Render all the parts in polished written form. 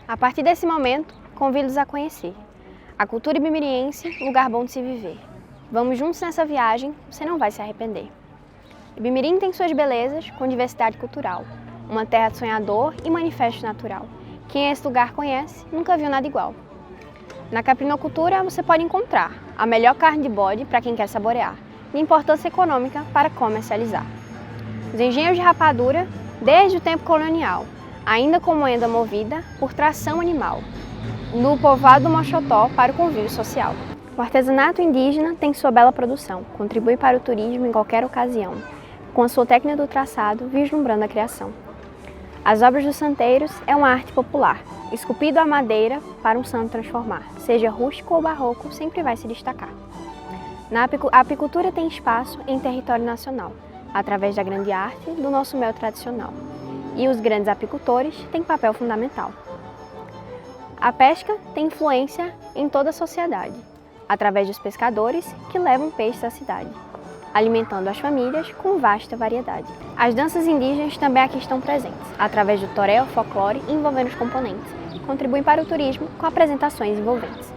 A partir desse momento, convido-os a conhecer a cultura ibimiriense, lugar bom de se viver. Vamos juntos nessa viagem, você não vai se arrepender. Ibimirim tem suas belezas com diversidade cultural, uma terra de sonhador e manifesto natural. Quem esse lugar conhece, nunca viu nada igual. Na caprinocultura você pode encontrar a melhor carne de bode para quem quer saborear, e importância econômica para comercializar. Os engenhos de rapadura, desde o tempo colonial, ainda com moenda movida por tração animal, no povoado do Moxotó para o convívio social. O artesanato indígena tem sua bela produção, contribui para o turismo em qualquer ocasião, com a sua técnica do traçado vislumbrando a criação. As obras dos santeiros é uma arte popular, esculpido à madeira para um santo transformar, seja rústico ou barroco, sempre vai se destacar. A apicultura tem espaço em território nacional, através da grande arte do nosso mel tradicional, e os grandes apicultores têm papel fundamental. A pesca tem influência em toda a sociedade, através dos pescadores que levam peixes à cidade, alimentando as famílias com vasta variedade. As danças indígenas também aqui estão presentes, através do toré ou folclore envolvendo os componentes, contribuem para o turismo com apresentações envolventes.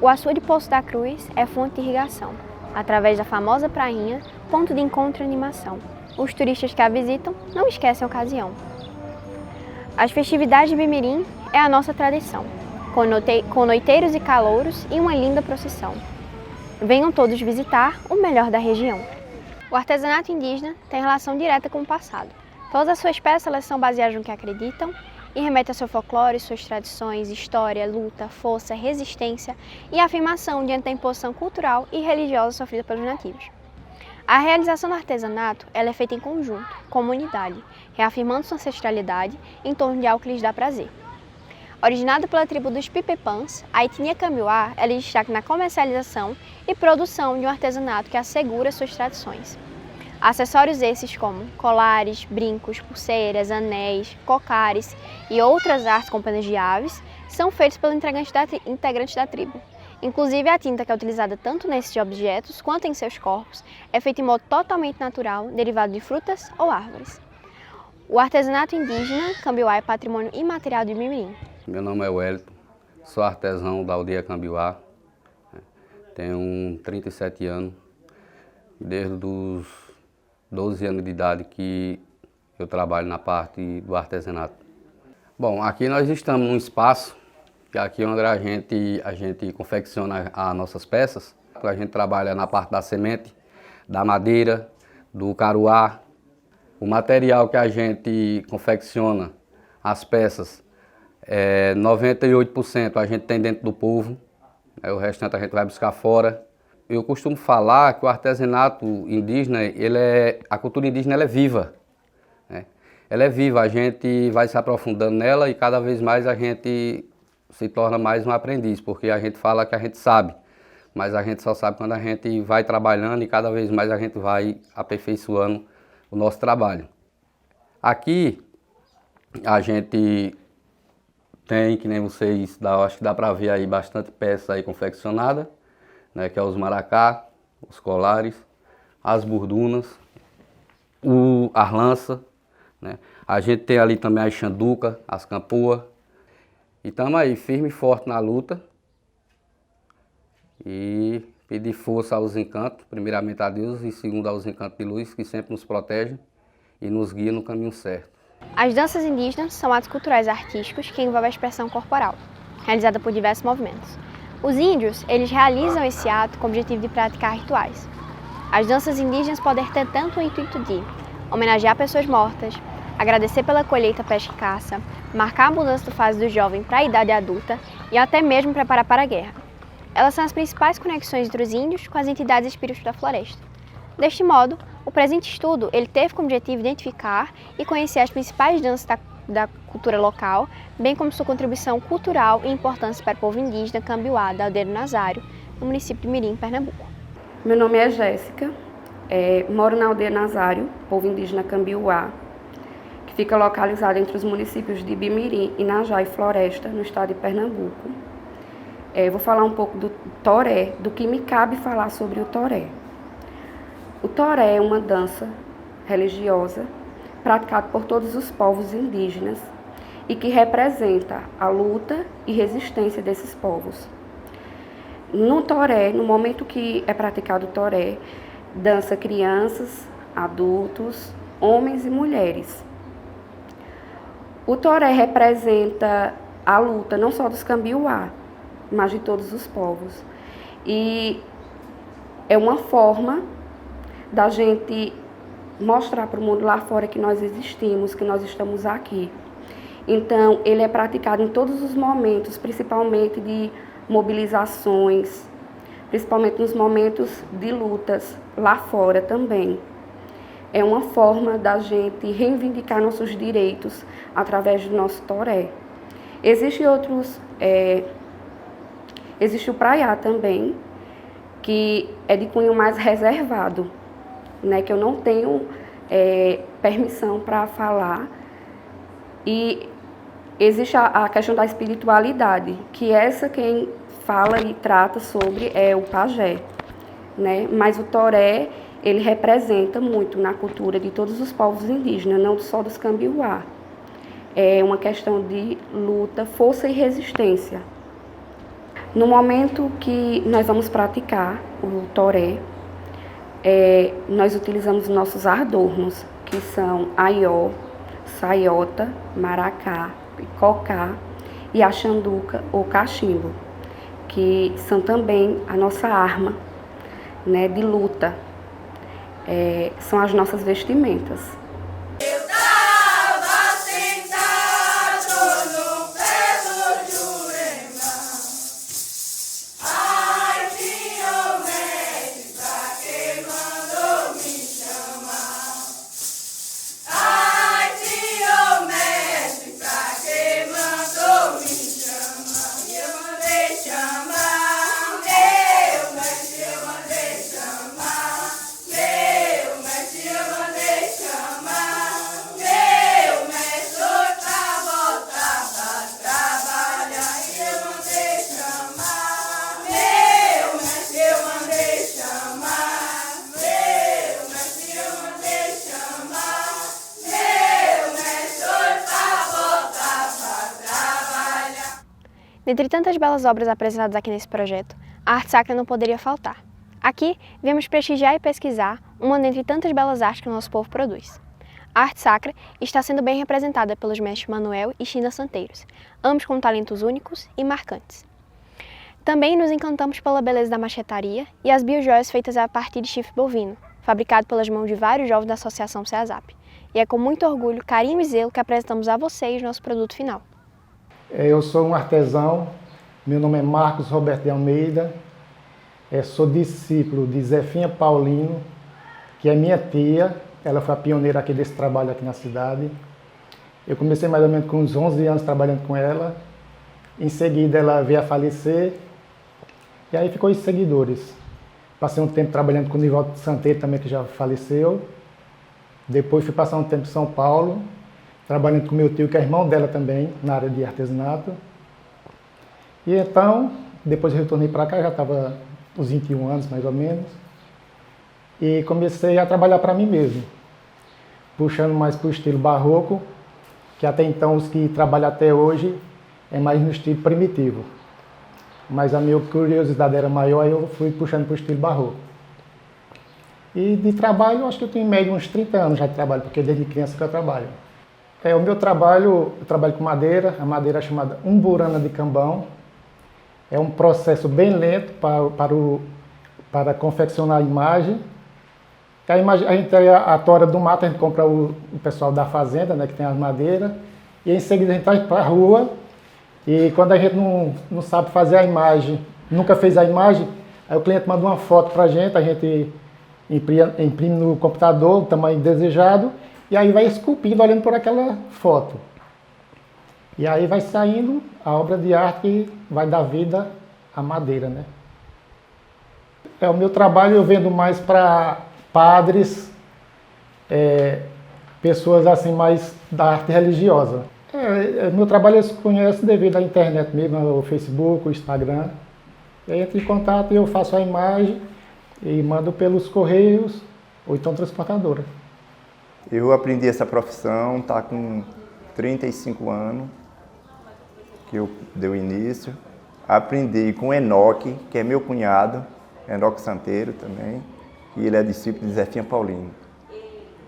O açude Poço da Cruz é fonte de irrigação, através da famosa prainha, ponto de encontro e animação. Os turistas que a visitam não esquecem a ocasião. As festividades de Ibimirim é a nossa tradição, com noiteiros e calouros e uma linda procissão. Venham todos visitar o melhor da região. O artesanato indígena tem relação direta com o passado. Todas as suas peças são baseadas no que acreditam e remetem ao seu folclore, suas tradições, história, luta, força, resistência e afirmação diante da imposição cultural e religiosa sofrida pelos nativos. A realização do artesanato ela é feita em conjunto, comunidade, reafirmando sua ancestralidade em torno de algo que lhes dá prazer. Originada pela tribo dos Pipepãs, a etnia Cambiuá ela destaca na comercialização e produção de um artesanato que assegura suas tradições. Acessórios esses como colares, brincos, pulseiras, anéis, cocares e outras artes com penas de aves são feitos pelos integrantes da tribo. Inclusive a tinta que é utilizada tanto nesses objetos quanto em seus corpos é feita em modo totalmente natural, derivado de frutas ou árvores. O artesanato indígena Cambiuá é patrimônio imaterial do Ibimirim. Meu nome é Wellington, sou artesão da aldeia Cambiuá, tenho 37 anos, desde os 12 anos de idade que eu trabalho na parte do artesanato. Bom, aqui nós estamos num espaço, que aqui é onde a gente confecciona as nossas peças. A gente trabalha na parte da semente, da madeira, do caruá. O material que a gente confecciona, as peças, 98% a gente tem dentro do povo, o restante a gente vai buscar fora. Eu costumo falar que o artesanato indígena, a cultura indígena ela é viva. Né? Ela é viva, a gente vai se aprofundando nela e cada vez mais a gente se torna mais um aprendiz, porque a gente fala que a gente sabe, mas a gente só sabe quando a gente vai trabalhando e cada vez mais a gente vai aperfeiçoando o nosso trabalho. Aqui a gente tem, que nem vocês, acho que dá para ver aí bastante peça aí confeccionada, né, que é os maracá, os colares, as burdunas, as lanças, né. A gente tem ali também as xanduca, as campoa. E estamos aí, firme e forte na luta. E pedir força aos encantos, primeiramente a Deus e segundo aos encantos de luz, que sempre nos protegem e nos guiam no caminho certo. As danças indígenas são atos culturais artísticos que envolvem a expressão corporal, realizada por diversos movimentos. Os índios, eles realizam esse ato com o objetivo de praticar rituais. As danças indígenas podem ter tanto o intuito de homenagear pessoas mortas, agradecer pela colheita, pesca e caça, marcar a mudança da fase do jovem para a idade adulta e até mesmo preparar para a guerra. Elas são as principais conexões entre os índios com as entidades e espíritos da floresta. Deste modo, o presente estudo ele teve como objetivo identificar e conhecer as principais danças da cultura local, bem como sua contribuição cultural e importância para o povo indígena Cambiuá da aldeia do Nazário, no município de Mirim, Pernambuco. Meu nome é Jéssica, moro na aldeia Nazário, povo indígena Cambiuá, que fica localizado entre os municípios de Ibimirim, Inajá e Floresta, no estado de Pernambuco. Vou falar um pouco do toré, do que me cabe falar sobre o toré. O toré é uma dança religiosa praticada por todos os povos indígenas e que representa a luta e resistência desses povos. No toré, no momento que é praticado o toré, dança crianças, adultos, homens e mulheres. O toré representa a luta não só dos Cambiuá, mas de todos os povos. E é uma forma da gente mostrar para o mundo lá fora que nós existimos, que nós estamos aqui. Então, ele é praticado em todos os momentos, principalmente de mobilizações, principalmente nos momentos de lutas lá fora também. É uma forma da gente reivindicar nossos direitos através do nosso toré. Existe o praiá também, que é de cunho mais reservado, né, que eu não tenho permissão para falar. E existe a questão da espiritualidade, que essa quem fala e trata sobre é o pajé, né? Mas o toré, ele representa muito na cultura de todos os povos indígenas, não só dos Cambiuá. É uma questão de luta, força e resistência. No momento que nós vamos praticar o toré, nós utilizamos nossos adornos, que são aió, saiota, maracá, cocá e a xanduca ou cachimbo, que são também a nossa arma, né, de luta. São as nossas vestimentas. Dentre tantas belas obras apresentadas aqui nesse projeto, a arte sacra não poderia faltar. Aqui, viemos prestigiar e pesquisar uma dentre tantas belas artes que o nosso povo produz. A arte sacra está sendo bem representada pelos mestres Manuel e China Santeiros, ambos com talentos únicos e marcantes. Também nos encantamos pela beleza da machetaria e as biojoias feitas a partir de chifre bovino, fabricado pelas mãos de vários jovens da Associação CEASAP. E é com muito orgulho, carinho e zelo que apresentamos a vocês nosso produto final. Eu sou um artesão, meu nome é Marcos Roberto de Almeida, sou discípulo de Zefinha Paulino, que é minha tia, ela foi a pioneira aqui desse trabalho aqui na cidade. Eu comecei mais ou menos com uns 11 anos trabalhando com ela, em seguida ela veio a falecer, e aí ficou os seguidores. Passei um tempo trabalhando com o Nivaldo Santeiro também, que já faleceu, depois fui passar um tempo em São Paulo, trabalhando com meu tio, que é irmão dela também, na área de artesanato. E então, depois eu retornei para cá, já estava uns 21 anos mais ou menos, e comecei a trabalhar para mim mesmo, puxando mais para o estilo barroco, que até então os que trabalham até hoje é mais no estilo primitivo. Mas a minha curiosidade era maior, aí eu fui puxando para o estilo barroco. E de trabalho, acho que eu tenho em média uns 30 anos já de trabalho, porque desde criança que eu trabalho. O meu trabalho, eu trabalho com madeira, a madeira é chamada umburana de cambão. É um processo bem lento para confeccionar a imagem. A gente tem a tora do mato, a gente compra o pessoal da fazenda, né, que tem as madeiras, e em seguida a gente vai para a rua, e quando a gente não sabe fazer a imagem, nunca fez a imagem, aí o cliente manda uma foto para a gente imprime no computador o tamanho desejado, e aí vai esculpindo olhando por aquela foto. E aí vai saindo a obra de arte que vai dar vida à madeira, né? O meu trabalho eu vendo mais para padres, pessoas assim mais da arte religiosa. Meu trabalho eles conhecem devido à internet mesmo, o Facebook, o Instagram. E aí entra em contato e eu faço a imagem e mando pelos correios ou então transportadora. Eu aprendi essa profissão, tá com 35 anos que eu dei o início. Aprendi com Enoque, que é meu cunhado, Enoque Santeiro também, e ele é discípulo de Zefinha Paulino.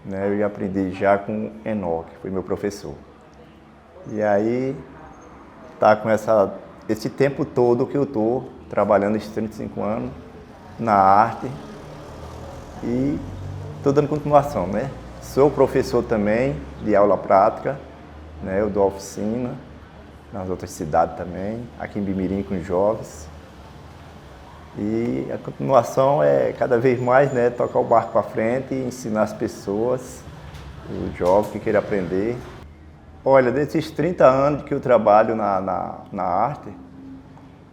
Né? Eu aprendi já com Enoque, foi meu professor. E aí, tá com esse tempo todo que eu estou trabalhando esses 35 anos na arte e estou dando continuação, né? Sou professor também de aula prática, né? Eu dou oficina nas outras cidades também, aqui em Bimirim com os jovens. E a continuação é cada vez mais, né, tocar o barco para frente e ensinar as pessoas, os jovens que querem aprender. Olha, desses 30 anos que eu trabalho na arte,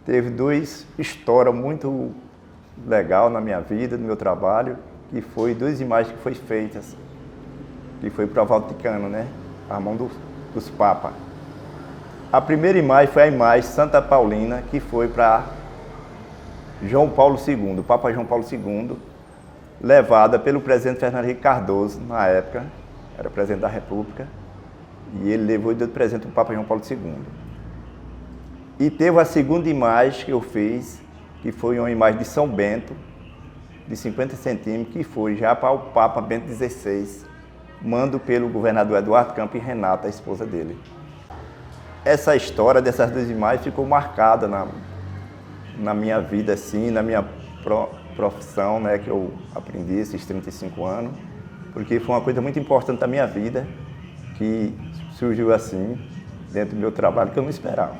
teve duas histórias muito legais na minha vida, no meu trabalho, que foi duas imagens que foram feitas, que foi para o Vaticano, né, a mão dos papas. A primeira imagem foi a imagem Santa Paulina, que foi para João Paulo II, o Papa João Paulo II, levada pelo presidente Fernando Henrique Cardoso, na época, era presidente da República, e ele levou e deu de presente o Papa João Paulo II. E teve a segunda imagem que eu fiz, que foi uma imagem de São Bento, de 50 centímetros, que foi já para o Papa Bento XVI, mando pelo governador Eduardo Campos e Renata, a esposa dele. Essa história dessas duas imagens ficou marcada na minha vida, assim, na minha profissão, né, que eu aprendi esses 35 anos, porque foi uma coisa muito importante da minha vida, que surgiu assim, dentro do meu trabalho, que eu não esperava.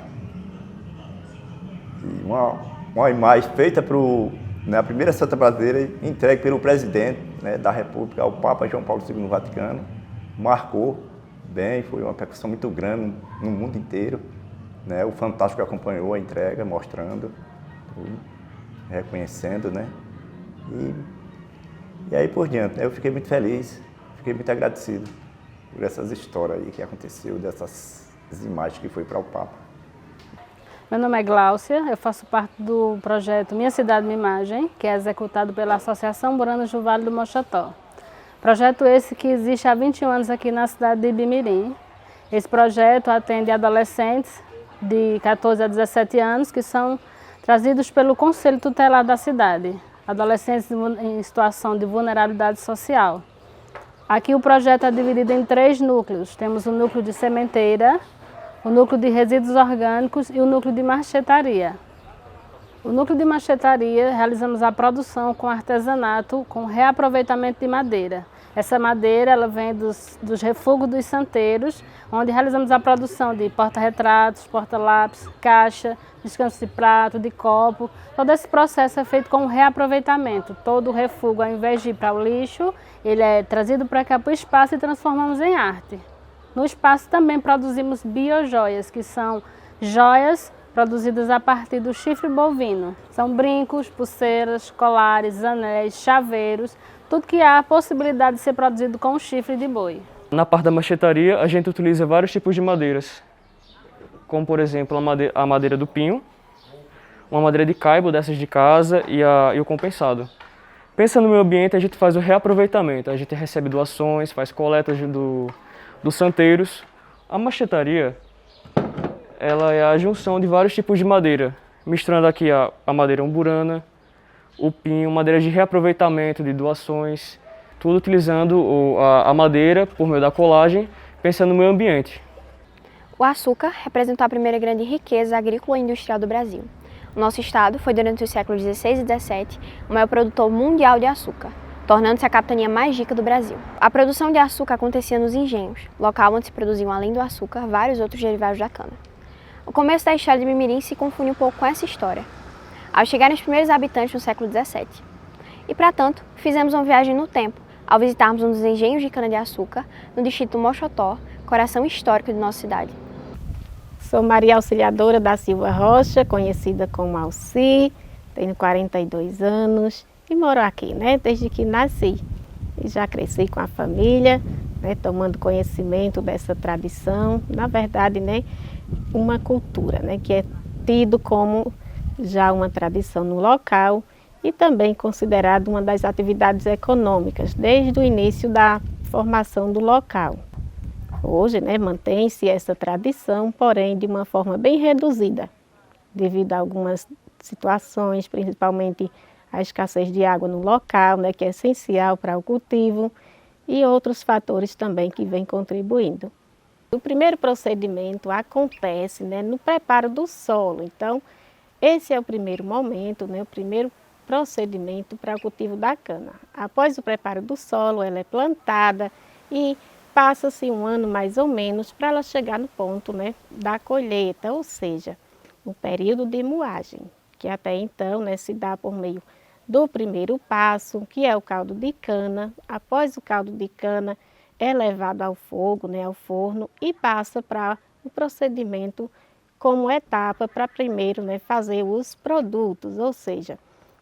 E uma imagem feita para a primeira Santa Brasileira, entregue pelo presidente, né, da República, ao Papa João Paulo II no Vaticano, marcou bem, foi uma repercussão muito grande no mundo inteiro, né, o Fantástico acompanhou a entrega, mostrando, reconhecendo, né, e aí por diante, né, eu fiquei muito feliz, fiquei muito agradecido por essas histórias aí que aconteceu, dessas imagens que foi para o Papa. Meu nome é Gláucia, eu faço parte do projeto Minha Cidade Minha Imagem, que é executado pela Associação Moranas do Vale do Mochotó. Projeto esse que existe há 21 anos aqui na cidade de Bimirim. Esse projeto atende adolescentes de 14 a 17 anos que são trazidos pelo Conselho Tutelar da cidade, adolescentes em situação de vulnerabilidade social. Aqui o projeto é dividido em 3 núcleos. Temos o núcleo de sementeira, o núcleo de resíduos orgânicos e o núcleo de marchetaria. O núcleo de marchetaria realizamos a produção com artesanato, com reaproveitamento de madeira. Essa madeira ela vem dos refugos dos santeiros, onde realizamos a produção de porta-retratos, porta-lápis, caixa, descanso de prato, de copo. Todo esse processo é feito com reaproveitamento. Todo o refúgio, ao invés de ir para o lixo, ele é trazido para cá para o espaço e transformamos em arte. No espaço também produzimos biojoias, que são joias produzidas a partir do chifre bovino. São brincos, pulseiras, colares, anéis, chaveiros, tudo que há a possibilidade de ser produzido com chifre de boi. Na parte da machetaria, a gente utiliza vários tipos de madeiras, como por exemplo a madeira do pinho, uma madeira de caibo dessas de casa e o compensado. Pensando no meio ambiente, a gente faz o reaproveitamento, a gente recebe doações, faz coletas dos santeiros. A machetaria, ela é a junção de vários tipos de madeira, misturando aqui a madeira umburana, o pinho, madeira de reaproveitamento, de doações, tudo utilizando a madeira por meio da colagem, pensando no meio ambiente. O açúcar representou a primeira grande riqueza agrícola e industrial do Brasil. O nosso estado foi, durante os séculos XVI e XVII, o maior produtor mundial de açúcar, tornando-se a capitania mais rica do Brasil. A produção de açúcar acontecia nos engenhos, local onde se produziam, além do açúcar, vários outros derivados da cana. O começo da história de Bimirim se confunde um pouco com essa história, ao chegarem os primeiros habitantes no século XVII. E, para tanto, fizemos uma viagem no tempo, ao visitarmos um dos engenhos de cana-de-açúcar no distrito do Mochotó, coração histórico de nossa cidade. Sou Maria Auxiliadora da Silva Rocha, conhecida como Alci, tenho 42 anos e moro aqui, né, desde que nasci. E já cresci com a família, né, tomando conhecimento dessa tradição, na verdade, né, uma cultura, né, que é tido como já uma tradição no local e também considerado uma das atividades econômicas desde o início da formação do local. Hoje, né, mantém-se essa tradição, porém de uma forma bem reduzida, devido a algumas situações, principalmente a escassez de água no local, né, que é essencial para o cultivo, e outros fatores também que vêm contribuindo. O primeiro procedimento acontece, né, no preparo do solo. Então, esse é o primeiro momento, né, o primeiro procedimento para o cultivo da cana. Após o preparo do solo, ela é plantada e passa-se um ano mais ou menos para ela chegar no ponto, né, da colheita, ou seja, o período de moagem, que até então, né, se dá por meio do primeiro passo, que é o caldo de cana. Após o caldo de cana, é levado ao fogo, né, ao forno, e passa para o procedimento como etapa para primeiro, né, fazer os produtos, ou seja,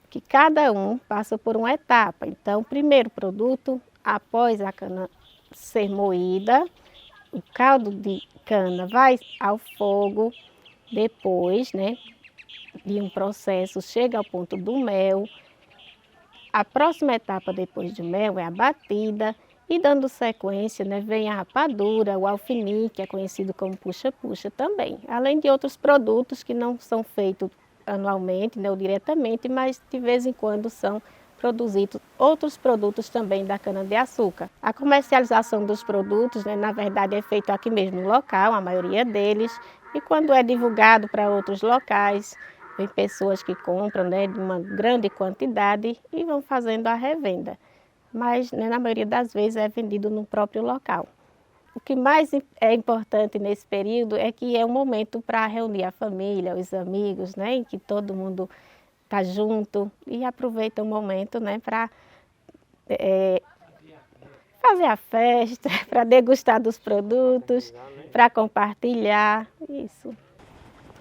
que cada um passa por uma etapa. Então, primeiro produto, após a cana ser moída, o caldo de cana vai ao fogo, depois, né, de um processo, chega ao ponto do mel. A próxima etapa depois do mel é a batida e, dando sequência, né, vem a rapadura, o alfinique, que é conhecido como puxa-puxa também, além de outros produtos que não são feitos anualmente, né, ou diretamente, mas de vez em quando são produzidos outros produtos também da cana-de-açúcar. A comercialização dos produtos, né, na verdade, é feita aqui mesmo no local, a maioria deles, e quando é divulgado para outros locais, vem pessoas que compram, né, de uma grande quantidade e vão fazendo a revenda. Mas, né, na maioria das vezes é vendido no próprio local. O que mais é importante nesse período é que é um momento para reunir a família, os amigos, né, em que todo mundo está junto e aproveita o momento, né, para fazer a festa, para degustar dos produtos, para compartilhar, isso.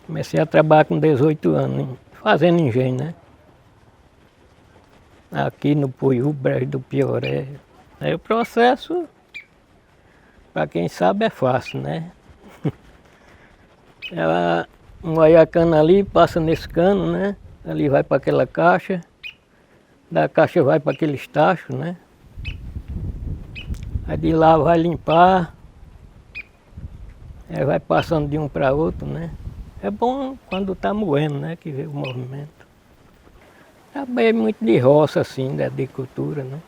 Comecei a trabalhar com 18 anos, fazendo engenho, né? Aqui no Puiú, Brejo do Pioré. Aí o processo, para quem sabe, é fácil, né? Ela moe a cana ali, passa nesse cano, né? Ali vai para aquela caixa, da caixa vai para aquele tacho, né? Aí de lá vai limpar, aí vai passando de um para outro, né? É bom quando está moendo, né? Que vê o movimento. Trabalhei muito de roça, assim, da agricultura, né?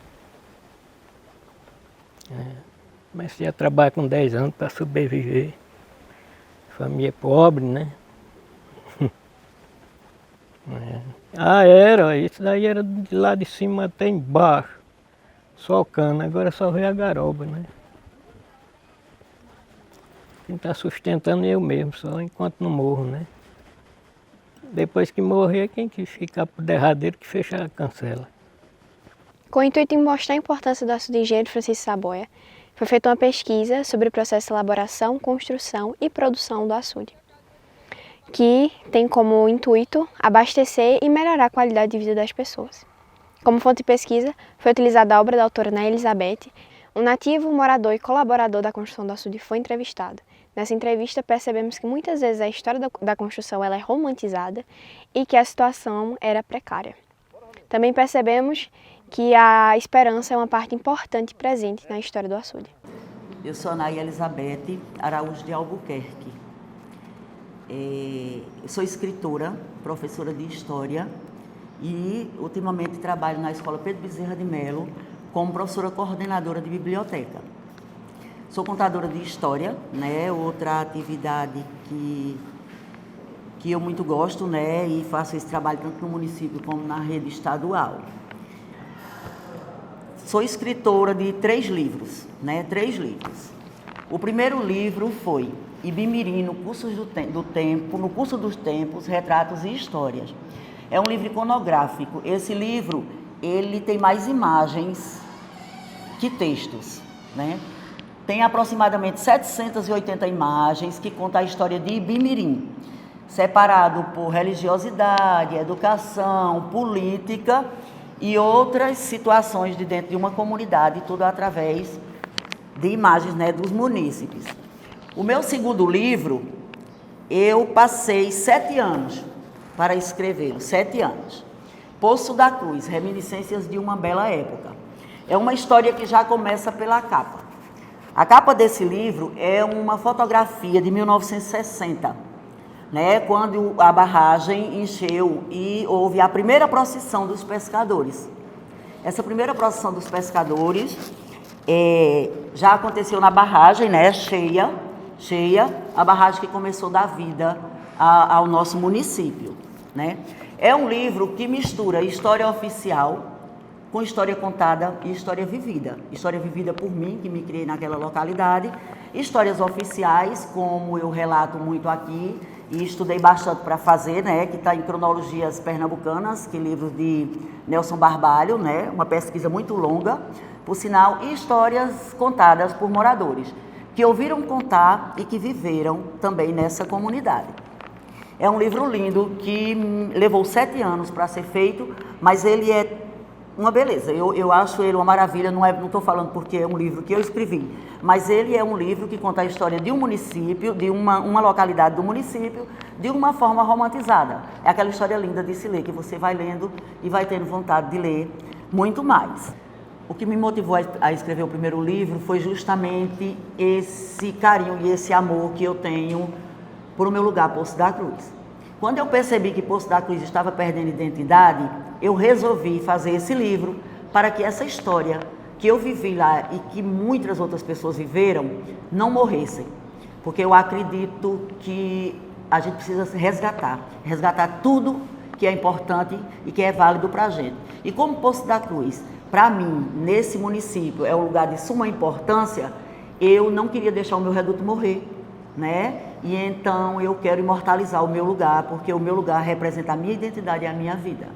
Comecei a trabalhar com 10 anos para sobreviver. Família pobre, né? Era, isso daí era de lá de cima até embaixo. Só cana, agora só veio a garoba, né? Quem está sustentando é eu mesmo, só enquanto não morro, né? Depois que morrer, quem que ficar por derradeiro que fecha a cancela. Com o intuito de mostrar a importância do açude engenheiro Francisco Saboia, foi feita uma pesquisa sobre o processo de elaboração, construção e produção do açude, que tem como intuito abastecer e melhorar a qualidade de vida das pessoas. Como fonte de pesquisa, foi utilizada a obra da autora Ana Elizabeth. Um nativo, morador e colaborador da construção do açude foi entrevistado. Nessa entrevista, percebemos que muitas vezes a história da construção ela é romantizada e que a situação era precária. Também percebemos que a esperança é uma parte importante e presente na história do açude. Eu sou Ana Elizabeth Araújo de Albuquerque. Eu sou escritora, professora de História e ultimamente trabalho na Escola Pedro Bezerra de Melo como professora coordenadora de biblioteca. Sou contadora de História, né, outra atividade que eu muito gosto, né, e faço esse trabalho tanto no município como na rede estadual. Sou escritora de 3 livros, né, 3 livros. O primeiro livro foi Ibimirim, no curso dos tempos, retratos e histórias. É um livro iconográfico. Esse livro, ele tem mais imagens que textos, né? Tem aproximadamente 780 imagens que contam a história de Ibimirim, separado por religiosidade, educação, política e outras situações de dentro de uma comunidade, tudo através de imagens, né, dos munícipes. O meu segundo livro, eu passei 7 anos para escrevê-lo, 7 anos. Poço da Cruz, Reminiscências de uma Bela Época. É uma história que já começa pela capa. A capa desse livro é uma fotografia de 1960, né, quando a barragem encheu e houve a primeira procissão dos pescadores. Essa primeira procissão dos pescadores já aconteceu na barragem, né, cheia, a barragem que começou a dar vida ao nosso município, né. É um livro que mistura história oficial com história contada e história vivida. História vivida por mim, que me criei naquela localidade. Histórias oficiais, como eu relato muito aqui, e estudei bastante para fazer, né, que está em Cronologias Pernambucanas, que é livro de Nelson Barbalho, né, uma pesquisa muito longa, por sinal, e histórias contadas por moradores, que ouviram contar e que viveram também nessa comunidade. É um livro lindo, que levou 7 anos para ser feito, mas ele é uma beleza. Eu acho ele uma maravilha, não estou falando porque é um livro que eu escrevi, mas ele é um livro que conta a história de um município, de uma localidade do município, de uma forma romantizada. É aquela história linda de se ler, que você vai lendo e vai tendo vontade de ler muito mais. O que me motivou a escrever o primeiro livro foi justamente esse carinho e esse amor que eu tenho por o meu lugar, Poço da Cruz. Quando eu percebi que Poço da Cruz estava perdendo identidade, eu resolvi fazer esse livro para que essa história que eu vivi lá e que muitas outras pessoas viveram não morressem. Porque eu acredito que a gente precisa resgatar tudo que é importante e que é válido para a gente. E como Poço da Cruz, para mim, nesse município, é um lugar de suma importância, eu não queria deixar o meu reduto morrer, né? E então eu quero imortalizar o meu lugar, porque o meu lugar representa a minha identidade e a minha vida.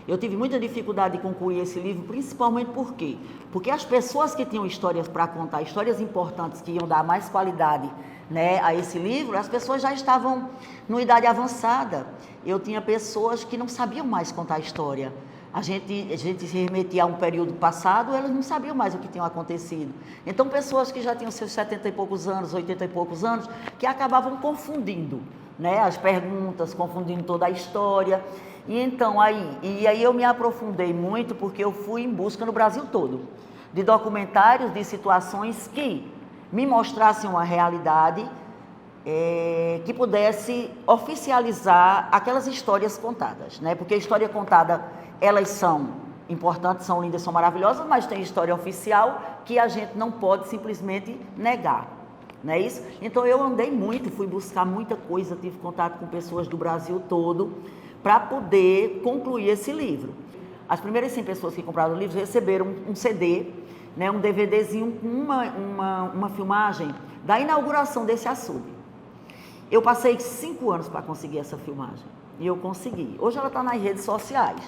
Eu tive muita dificuldade de concluir esse livro, principalmente por quê? Porque as pessoas que tinham histórias para contar, histórias importantes que iam dar mais qualidade, né, a esse livro, as pessoas já estavam numa idade avançada. Eu tinha pessoas que não sabiam mais contar a história. A gente se remetia a um período passado, elas não sabiam mais o que tinha acontecido. Então, pessoas que já tinham seus 70 e poucos anos, 80 e poucos anos, que acabavam confundindo, né, as perguntas, confundindo toda a história. E então, aí eu me aprofundei muito, porque eu fui em busca no Brasil todo de documentários, de situações que me mostrassem uma realidade que pudesse oficializar aquelas histórias contadas, né? Porque a história contada, elas são importantes, são lindas, são maravilhosas, mas tem história oficial que a gente não pode simplesmente negar, não é isso? Então eu andei muito, fui buscar muita coisa, tive contato com pessoas do Brasil todo para poder concluir esse livro. As primeiras 100 pessoas que compraram o livro receberam um CD, né, um DVDzinho com uma filmagem da inauguração desse açude. Eu passei 5 anos para conseguir essa filmagem e eu consegui. Hoje ela está nas redes sociais.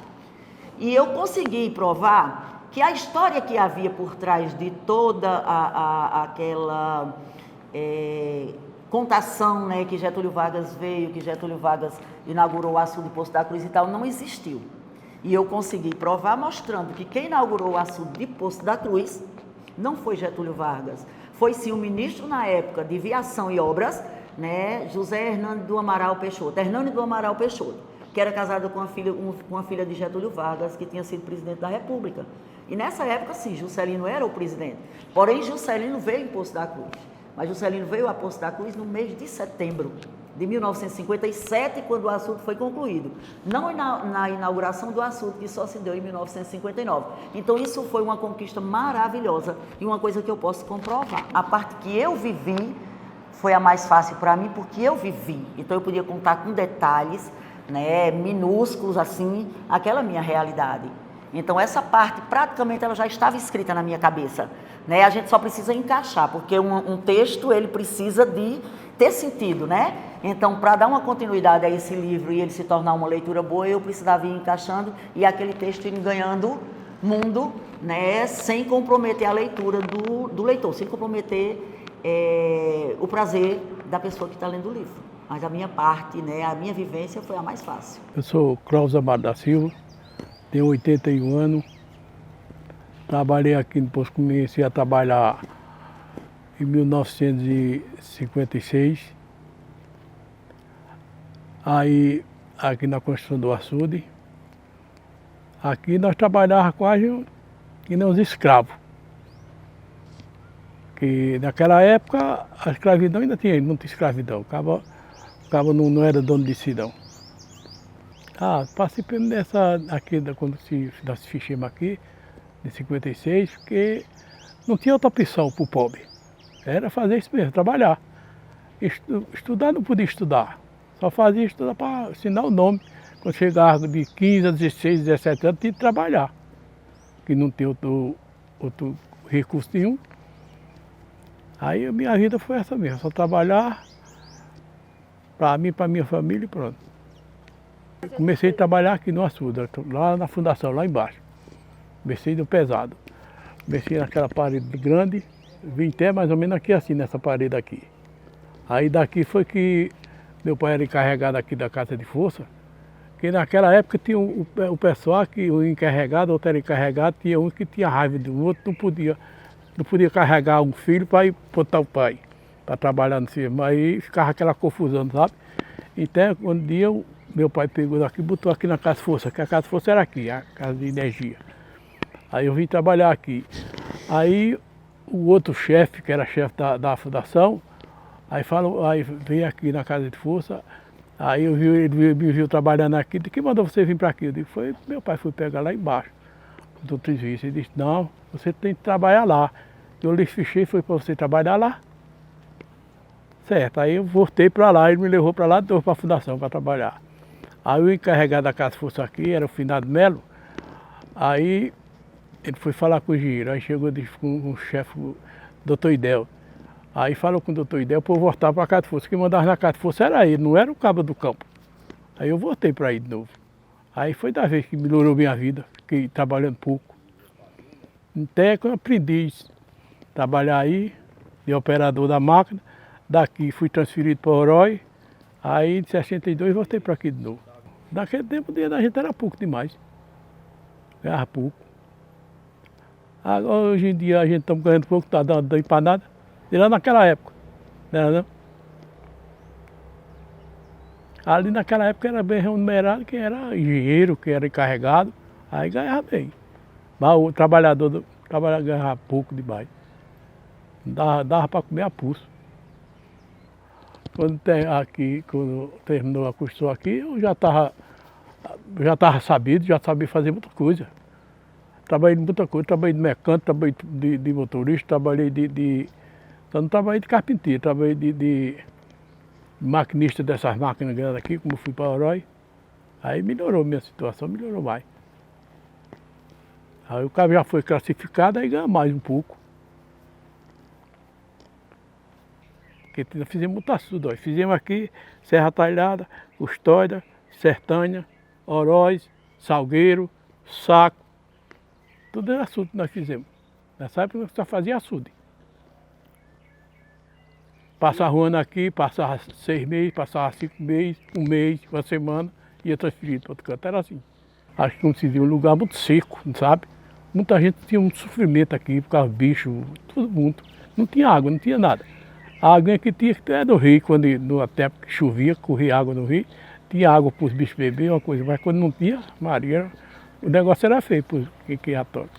E eu consegui provar que a história que havia por trás de toda aquela contação, né, que Getúlio Vargas veio, que Getúlio Vargas inaugurou o açude de Poço da Cruz e tal, não existiu. E eu consegui provar mostrando que quem inaugurou o açude de Poço da Cruz não foi Getúlio Vargas, foi sim o ministro na época de Viação e Obras, né, José Hernani do Amaral Peixoto, que era casado com a filha de Getúlio Vargas, que tinha sido presidente da República. E nessa época, sim, Juscelino era o presidente. Porém, Juscelino veio em Poço da Cruz. Mas Juscelino veio a Poço da Cruz no mês de setembro de 1957, quando o açude foi concluído. Não na inauguração do açude, que só se deu em 1959. Então, isso foi uma conquista maravilhosa e uma coisa que eu posso comprovar. A parte que eu vivi foi a mais fácil para mim, porque eu vivi. Então, eu podia contar com detalhes, né, minúsculos, assim, aquela minha realidade. Então, essa parte, praticamente, ela já estava escrita na minha cabeça, né? A gente só precisa encaixar, porque um texto, ele precisa de ter sentido, né? Então, para dar uma continuidade a esse livro e ele se tornar uma leitura boa, eu precisava ir encaixando e aquele texto ir ganhando mundo, né? Sem comprometer a leitura do leitor, sem comprometer o prazer da pessoa que está lendo o livro. Mas a minha parte, né, a minha vivência foi a mais fácil. Eu sou Cláudio Amado da Silva, tenho 81 anos, trabalhei aqui no Poço, comecei a trabalhar em 1956, aí aqui na construção do açude. Aqui nós trabalhávamos quase que nem os escravos. Que naquela época a escravidão ainda tinha, não tinha escravidão. O cabo não era dono de si, não. Participei dessa aqui, quando nós fizemos aqui, em 56, porque não tinha outra opção para o pobre. Era fazer isso mesmo, trabalhar. Estudar não podia estudar. Só fazia estudar para assinar o nome. Quando chegava de 15 a 16, 17 anos, tinha que trabalhar. Que não tinha outro recurso nenhum. Aí a minha vida foi essa mesmo, só trabalhar para mim, para minha família e pronto. Comecei a trabalhar aqui no açude, lá na fundação, lá embaixo. Comecei do pesado. Comecei naquela parede grande, vim até mais ou menos aqui assim, nessa parede aqui. Aí daqui foi que meu pai era encarregado aqui da Casa de Força, que naquela época tinha o pessoal, que o encarregado, outro era encarregado, tinha um que tinha raiva do outro, não podia carregar um filho para ir botar o pai, para trabalhar no cinema. Aí ficava aquela confusão, sabe? Então, um dia meu pai pegou daqui e botou aqui na Casa de Força, que a Casa de Força era aqui, a Casa de Energia. Aí eu vim trabalhar aqui. Aí o outro chefe, que era chefe da fundação, aí veio aqui na Casa de Força, aí ele me viu trabalhando aqui, quem mandou você vir para aqui? Eu disse, meu pai foi pegar lá embaixo, do serviço. Ele disse, não, você tem que trabalhar lá. Eu lhe fichei, foi para você trabalhar lá. Certo, aí eu voltei para lá, ele me levou para lá, para a fundação para trabalhar. Aí o encarregado da Casa de Força aqui, era o Finado Melo, aí ele foi falar com o engenheiro, aí chegou com o chefe, o doutor Idel. Aí falou com o doutor Idel para eu voltar para a Casa de Força. Quem mandava na Casa de Força era ele, não era o cabo do campo. Aí eu voltei para aí de novo. Aí foi da vez que melhorou minha vida, fiquei trabalhando pouco. Até que eu aprendi a trabalhar aí, de operador da máquina. Daqui fui transferido para Orói. Aí em 62 voltei para aqui de novo. Naquele tempo o dinheiro da gente era pouco demais. Ganhava pouco. Agora, hoje em dia a gente está ganhando pouco, está dando para nada. E lá naquela época, não era não? Ali naquela época era bem remunerado, quem era engenheiro, quem era encarregado, aí ganhava bem. Mas o trabalhador ganhava pouco demais. Dava para comer a pulso. Quando terminou a construção aqui, eu já estava sabido, já sabia fazer muita coisa. Trabalhei de muita coisa, trabalhei de mecânico, trabalhei de motorista, trabalhei só não trabalhei de carpinteiro, trabalhei de maquinista dessas máquinas grandes aqui, como eu fui para Orói. Aí melhorou minha situação, melhorou mais. Aí o carro já foi classificado, aí ganha mais um pouco. Porque fizemos muito açude, ó. Fizemos aqui Serra Talhada, Custódia, Sertânia, Oroz, Salgueiro, Saco. Tudo era açude que nós fizemos. Nessa época nós só fazia açude. Passava um ano aqui, passava 6 meses, passava 5 meses, 1 mês, 1 semana, ia transferido para outro canto. Era assim. Acho que como se viu um lugar muito seco, sabe? Muita gente tinha um sofrimento aqui, por causa do bicho, tudo muito. Não tinha água, não tinha nada. A água que tinha era do rio, quando até chovia, corria água no rio, tinha água para os bichos beber, uma coisa, mas quando não tinha, Maria, o negócio era feio para quem ia tocar.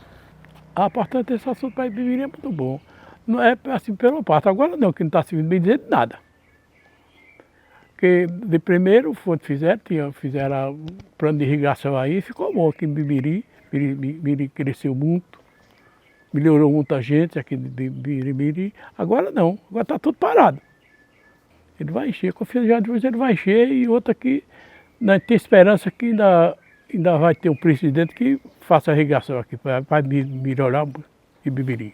A importante desse assunto para Ibimirim é muito bom. Não é assim pela parte, agora não, que não está servindo bem dizer nada. Porque de primeiro, quando fizeram o plano de irrigação aí, ficou bom aqui em Ibimirim. Ibimirim cresceu muito, melhorou muita gente aqui de Ibimirim. Agora não, agora está tudo parado. Ele vai encher, confiança de ele vai encher e outra aqui, nós tem esperança que ainda vai ter um presidente que faça a irrigação aqui para melhorar Ibimirim.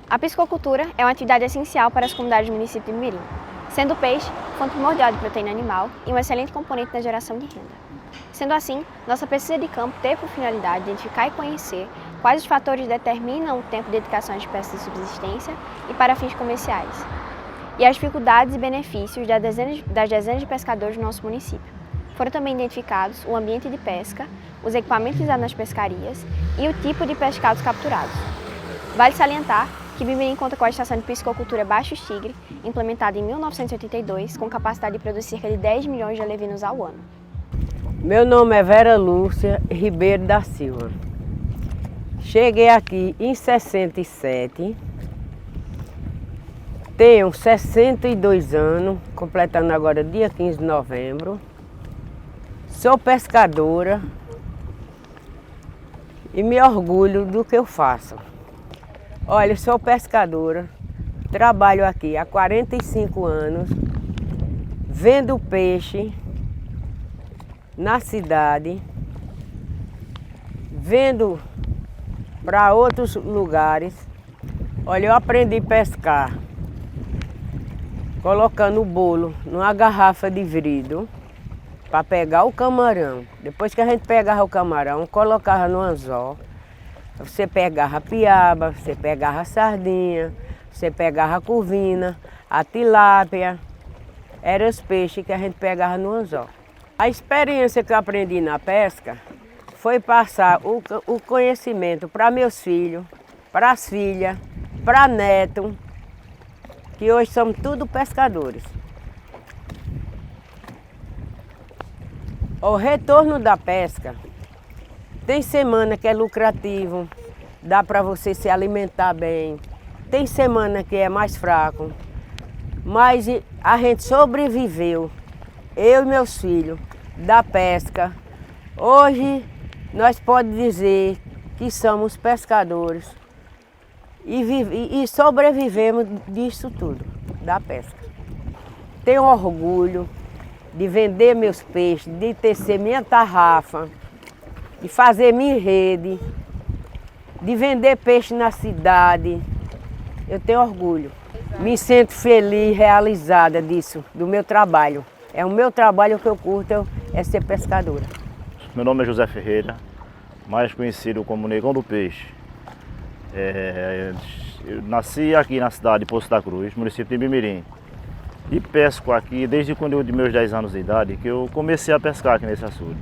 A piscicultura é uma atividade essencial para as comunidades do município de Ibimirim, sendo o peixe fonte primordial de proteína animal e um excelente componente na geração de renda. Sendo assim, nossa pesquisa de campo teve por finalidade identificar e conhecer quais os fatores determinam o tempo de dedicação às espécies de subsistência e para fins comerciais, e as dificuldades e benefícios das dezenas de pescadores do nosso município. Foram também identificados o ambiente de pesca, os equipamentos usados nas pescarias e o tipo de pescados capturados. Vale salientar que Ibimirim conta com a estação de piscicultura Baixo Tigre, implementada em 1982, com capacidade de produzir cerca de 10 milhões de alevinos ao ano. Meu nome é Vera Lúcia Ribeiro da Silva. Cheguei aqui em 67 Tenho 62 anos, completando agora dia 15 de novembro. Sou pescadora e me orgulho do que eu faço. Olha, sou pescadora, trabalho aqui há 45 anos, vendo peixe na cidade, vendo para outros lugares. Olha, eu aprendi a pescar colocando o bolo numa garrafa de vidro para pegar o camarão. Depois que a gente pegava o camarão, colocava no anzol. Você pegava a piaba, você pegava a sardinha, você pegava a curvina, a tilápia. Eram os peixes que a gente pegava no anzol. A experiência que eu aprendi na pesca foi passar o conhecimento para meus filhos, para as filhas, para neto, que hoje somos tudo pescadores. O retorno da pesca, tem semana que é lucrativo, dá para você se alimentar bem, tem semana que é mais fraco, mas a gente sobreviveu, eu e meus filhos, da pesca. Hoje nós podemos dizer que somos pescadores e sobrevivemos disso tudo, da pesca. Tenho orgulho de vender meus peixes, de tecer minha tarrafa, de fazer minha rede, de vender peixe na cidade. Eu tenho orgulho. Me sinto feliz, realizada disso, do meu trabalho. É o meu trabalho que eu curto, é ser pescadora. Meu nome é José Ferreira, mais conhecido como Negão do Peixe. Eu nasci aqui na cidade de Poço da Cruz, município de Bimirim. E pesco aqui desde quando eu de meus 10 anos de idade, que eu comecei a pescar aqui nesse açude.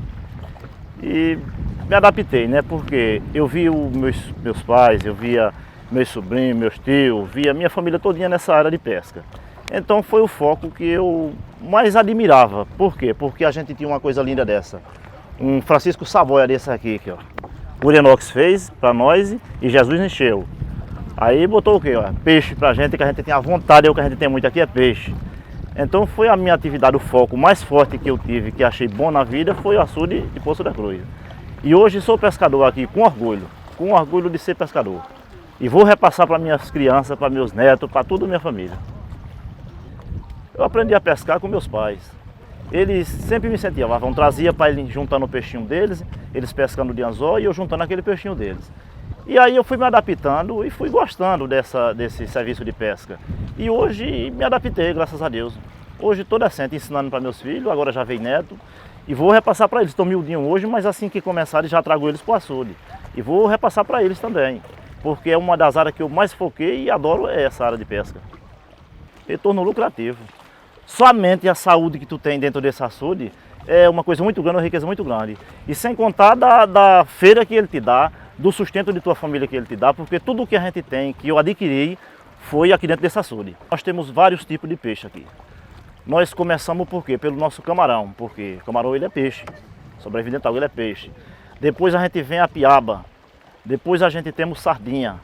E me adaptei, né? Porque eu vi meus pais, eu via meus sobrinhos, meus tios, via minha família todinha nessa área de pesca. Então foi o foco que eu mais admirava. Por quê? Porque a gente tinha uma coisa linda dessa. Um Francisco Savoia desse aqui, ó. O Urenox fez para nós e Jesus encheu. Aí botou o quê? Ó? Peixe pra gente, que a gente tem a vontade, o que a gente tem muito aqui é peixe. Então foi a minha atividade, o foco mais forte que eu tive, que achei bom na vida, foi o açude de Poço da Cruz. E hoje sou pescador aqui com orgulho de ser pescador. E vou repassar para minhas crianças, para meus netos, para toda a minha família. Eu aprendi a pescar com meus pais. Eles sempre me incentivavam, trazia para eles juntando o peixinho deles, eles pescando de anzol e eu juntando aquele peixinho deles. E aí eu fui me adaptando e fui gostando desse serviço de pesca. E hoje me adaptei, graças a Deus. Hoje estou decente, ensinando para meus filhos, agora já veio neto. E vou repassar para eles, estou miudinho hoje, mas assim que começarem já trago eles para o açude. E vou repassar para eles também, porque é uma das áreas que eu mais foquei e adoro essa área de pesca. Retorno lucrativo. Somente a saúde que tu tem dentro desse açude é uma coisa muito grande, uma riqueza muito grande. E sem contar da feira que ele te dá, do sustento de tua família que ele te dá, porque tudo que a gente tem, que eu adquiri, foi aqui dentro desse açude. Nós temos vários tipos de peixe aqui. Nós começamos por quê? Pelo nosso camarão, porque o camarão ele é peixe, sobrevive dentro da água ele é peixe. Depois a gente vem a piaba, depois a gente temos sardinha,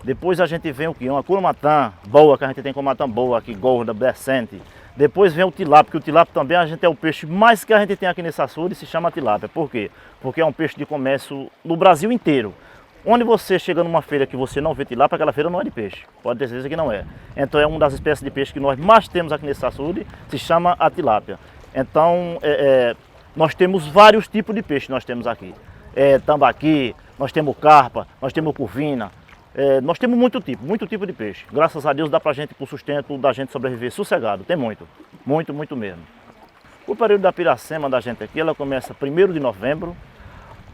depois a gente vem o quê? Uma curamatã boa, que a gente tem curamatã boa aqui, gorda, decente. Depois vem o tilápia, que o tilápia também a gente é o peixe mais que a gente tem aqui nesse açude, se chama tilápia. Por quê? Porque é um peixe de comércio no Brasil inteiro. Onde você chega numa feira que você não vê tilápia, aquela feira não é de peixe. Pode ter certeza que não é. Então é uma das espécies de peixe que nós mais temos aqui nesse açude, se chama a tilápia. Então nós temos vários tipos de peixe nós temos aqui. Tambaqui, nós temos carpa, nós temos curvina. Nós temos muito tipo de peixe. Graças a Deus dá pra gente, pro sustento da gente sobreviver sossegado. Tem muito mesmo. O período da piracema da gente aqui, ela começa 1º de novembro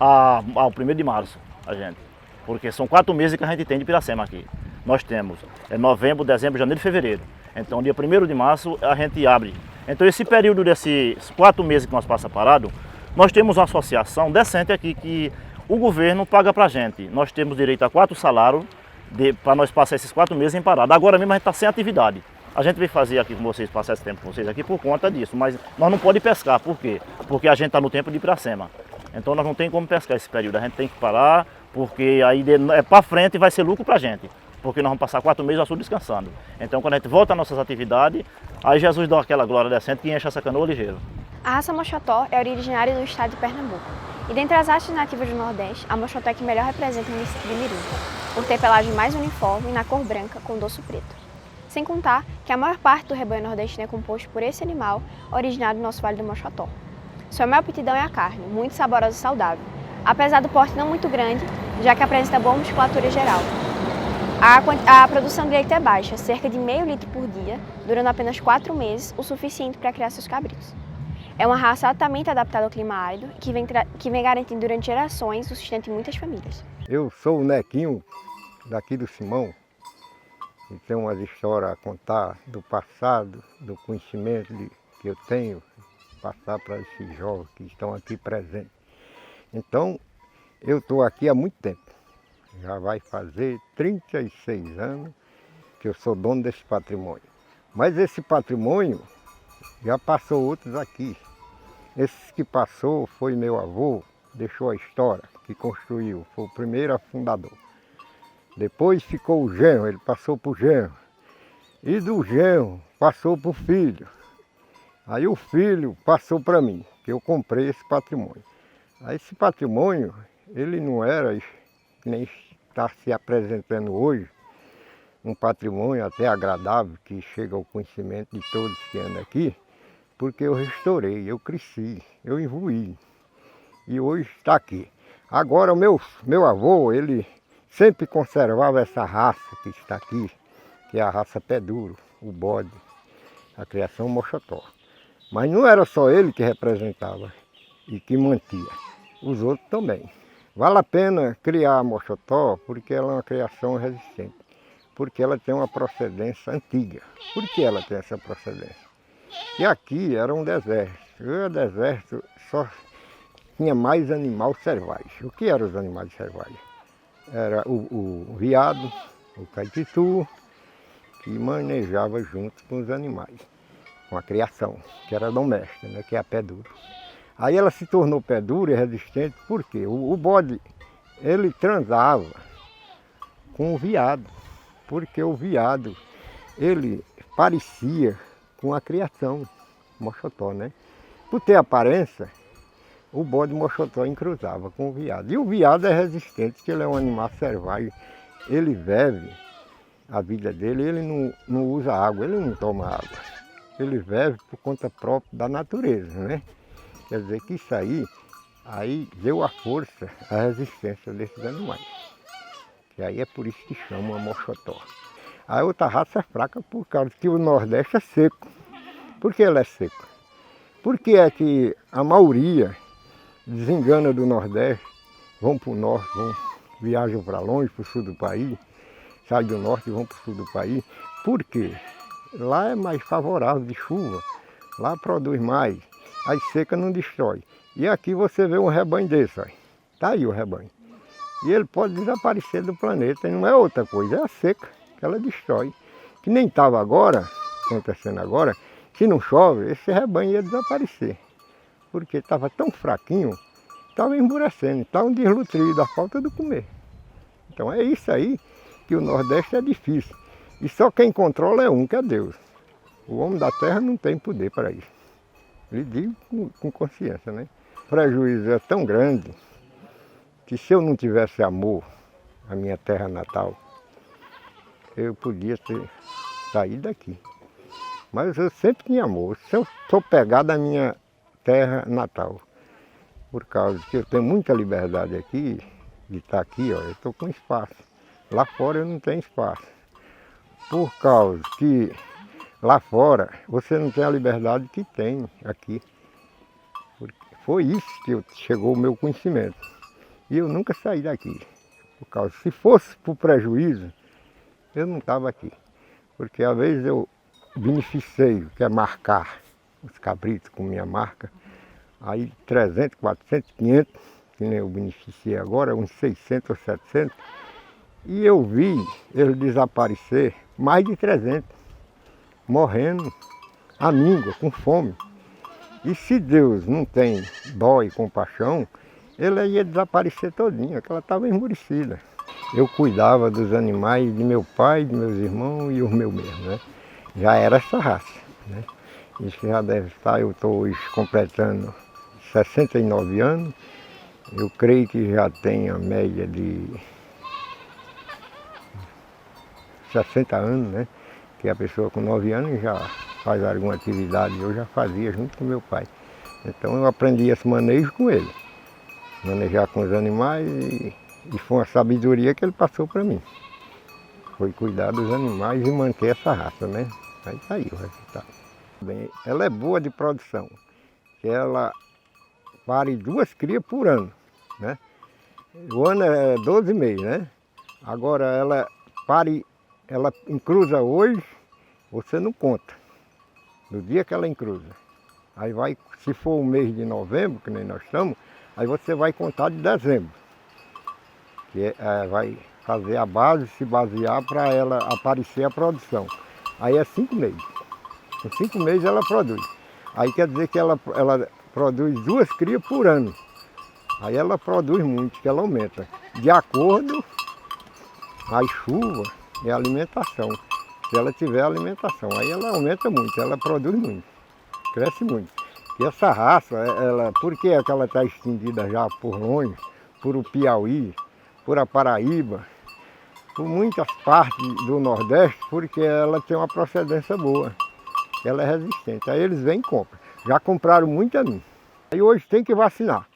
ao 1º de março, a gente. Porque são 4 meses que a gente tem de piracema aqui. Nós temos novembro, dezembro, janeiro e fevereiro. Então dia 1º de março a gente abre. Então esse período desses 4 meses que nós passamos parado, nós temos uma associação decente aqui que o governo paga pra gente. Nós temos direito a 4 salários para nós passar esses 4 meses em parada. Agora mesmo a gente está sem atividade. A gente veio fazer aqui com vocês, passar esse tempo com vocês aqui por conta disso. Mas nós não podemos pescar. Por quê? Porque a gente está no tempo de piracema. Então nós não tem como pescar esse período. A gente tem que parar, porque aí para frente vai ser lucro pra gente. porque nós vamos passar 4 meses no açude descansando. Então quando a gente volta às nossas atividades, aí Jesus dá aquela glória decente que enche essa canoa ligeiro. A raça Moxotó é originária do estado de Pernambuco. E dentre as raças nativas do Nordeste, a Moxotó é que melhor representa o município de Mirim, por ter pelagem mais uniforme e na cor branca com dorso preto. Sem contar que a maior parte do rebanho nordestino é composto por esse animal originário do nosso Vale do Moxotó. Sua maior aptidão é a carne, muito saborosa e saudável, apesar do porte não muito grande, já que apresenta boa musculatura geral. A produção de leite é baixa, cerca de meio litro por dia, durando apenas 4 meses, o suficiente para criar seus cabritos. É uma raça altamente adaptada ao clima árido, que vem garantindo durante gerações o sustento de muitas famílias. Eu sou o Nequinho, daqui do Simão, e tenho umas histórias a contar do passado, do conhecimento que eu tenho, passar para esses jovens que estão aqui presentes. Então, eu estou aqui há muito tempo. Já vai fazer 36 anos que eu sou dono desse patrimônio. Mas esse patrimônio já passou outros aqui. Esses que passou foi meu avô, deixou a história, que construiu, foi o primeiro fundador. Depois ficou o genro, ele passou para o genro. E do genro passou para o filho. Aí o filho passou para mim, que eu comprei esse patrimônio. Aí esse patrimônio, ele não era, que nem está se apresentando hoje, um patrimônio até agradável, que chega ao conhecimento de todos que andam aqui, porque eu restaurei, eu cresci, eu evoluí. E hoje está aqui. Agora o meu avô, ele sempre conservava essa raça que está aqui, que é a raça pé duro, o bode, a criação Moxotó. Mas não era só ele que representava e que mantia, os outros também. Vale a pena criar a Moxotó porque ela é uma criação resistente, porque ela tem uma procedência antiga. Por que ela tem essa procedência? E aqui era um deserto. O deserto só tinha mais animal selvagem. O que eram os animais selvagens? Era o veado, o caititu, que manejava junto com os animais, com a criação, que era doméstica, né, que é a pé duro. Aí ela se tornou pé duro e resistente porque o bode, ele transava com o veado, porque o veado, ele parecia com a criação Moxotó, né? Por ter aparência, o bode Moxotó encruzava com o veado. E o veado é resistente, porque ele é um animal selvagem, ele vive a vida dele, ele não usa água, ele não toma água. Ele vive por conta própria da natureza, né? Quer dizer que isso aí deu a força, a resistência desses animais. Que aí é por isso que chamam a Moxotó. A outra raça é fraca por causa que o Nordeste é seco. Por que ele é seco? Porque é que a maioria desengana do Nordeste, vão para o Norte, viajam para longe, para o sul do país, saem do Norte e vão para o sul do país. Por quê? Lá é mais favorável de chuva, lá produz mais, a seca não destrói. E aqui você vê um rebanho desse, ó. Tá aí o rebanho. E ele pode desaparecer do planeta, e não é outra coisa, é a seca que ela destrói. Que nem estava agora, acontecendo agora, se não chove, esse rebanho ia desaparecer. Porque estava tão fraquinho, estava emburecendo, estava desnutrido, a falta do comer. Então é isso aí que o Nordeste é difícil. E só quem controla é um, que é Deus. O homem da terra não tem poder para isso. Lhe digo com consciência, né? O prejuízo é tão grande que se eu não tivesse amor à minha terra natal, eu podia ter saído daqui. Mas eu sempre tinha amor. Se eu sou pegado à minha terra natal, por causa que eu tenho muita liberdade aqui, de estar aqui, ó, eu estou com espaço. Lá fora eu não tenho espaço. Por causa que lá fora você não tem a liberdade que tem aqui. Porque foi isso que chegou o meu conhecimento. E eu nunca saí daqui. Por causa, se fosse por prejuízo, eu não estava aqui. Porque às vezes eu beneficiei, que é marcar os cabritos com minha marca, aí 300, 400, 500, que nem eu beneficiei agora, uns 600 ou 700, e eu vi ele desaparecer mais de 300, morrendo à míngua, com fome. E se Deus não tem dó e compaixão, ele ia desaparecer todinha, que ela estava esmurecida. eu cuidava dos animais de meu pai, de meus irmãos e o meu mesmo, né? Já era essa raça, né? Isso já deve estar, eu estou hoje completando 69 anos, eu creio que já tenho a média de 60 anos, né? Que a pessoa com 9 anos já faz alguma atividade, eu já fazia junto com meu pai. Então eu aprendi esse manejo com ele, manejar com os animais e foi uma sabedoria que ele passou para mim. Foi cuidar dos animais e manter essa raça, né? Aí está aí o resultado. Bem, ela é boa de produção, que ela pare 2 crias por ano, né? O ano é 12 meses, né? Agora ela encruza hoje, você não conta, no dia que ela encruza. Aí vai, se for o mês de novembro, que nem nós estamos, aí você vai contar de dezembro. Que vai fazer a base, se basear para ela aparecer a produção. Aí é 5 meses. Com 5 meses ela produz. Aí quer dizer que ela produz 2 crias por ano. Aí ela produz muito, que ela aumenta. De acordo com a chuva e a alimentação. Se ela tiver alimentação, aí ela aumenta muito, ela produz muito, cresce muito. E essa raça, por que é que ela está extendida já por longe, por o Piauí, por a Paraíba, por muitas partes do Nordeste, porque ela tem uma procedência boa, ela é resistente. Aí eles vêm e compram. Já compraram muito a mim. Aí hoje tem que vacinar.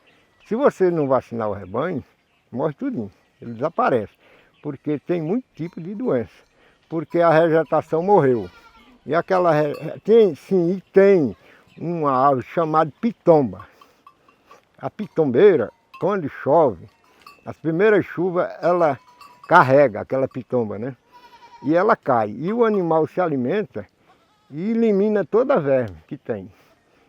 Se você não vacinar o rebanho, morre tudinho, ele desaparece, porque tem muito tipo de doença, porque a vegetação morreu. E aquela tem uma ave chamada pitomba. A pitombeira, quando chove, as primeiras chuvas, ela carrega aquela pitomba, né? E ela cai. E o animal se alimenta e elimina toda a verme que tem.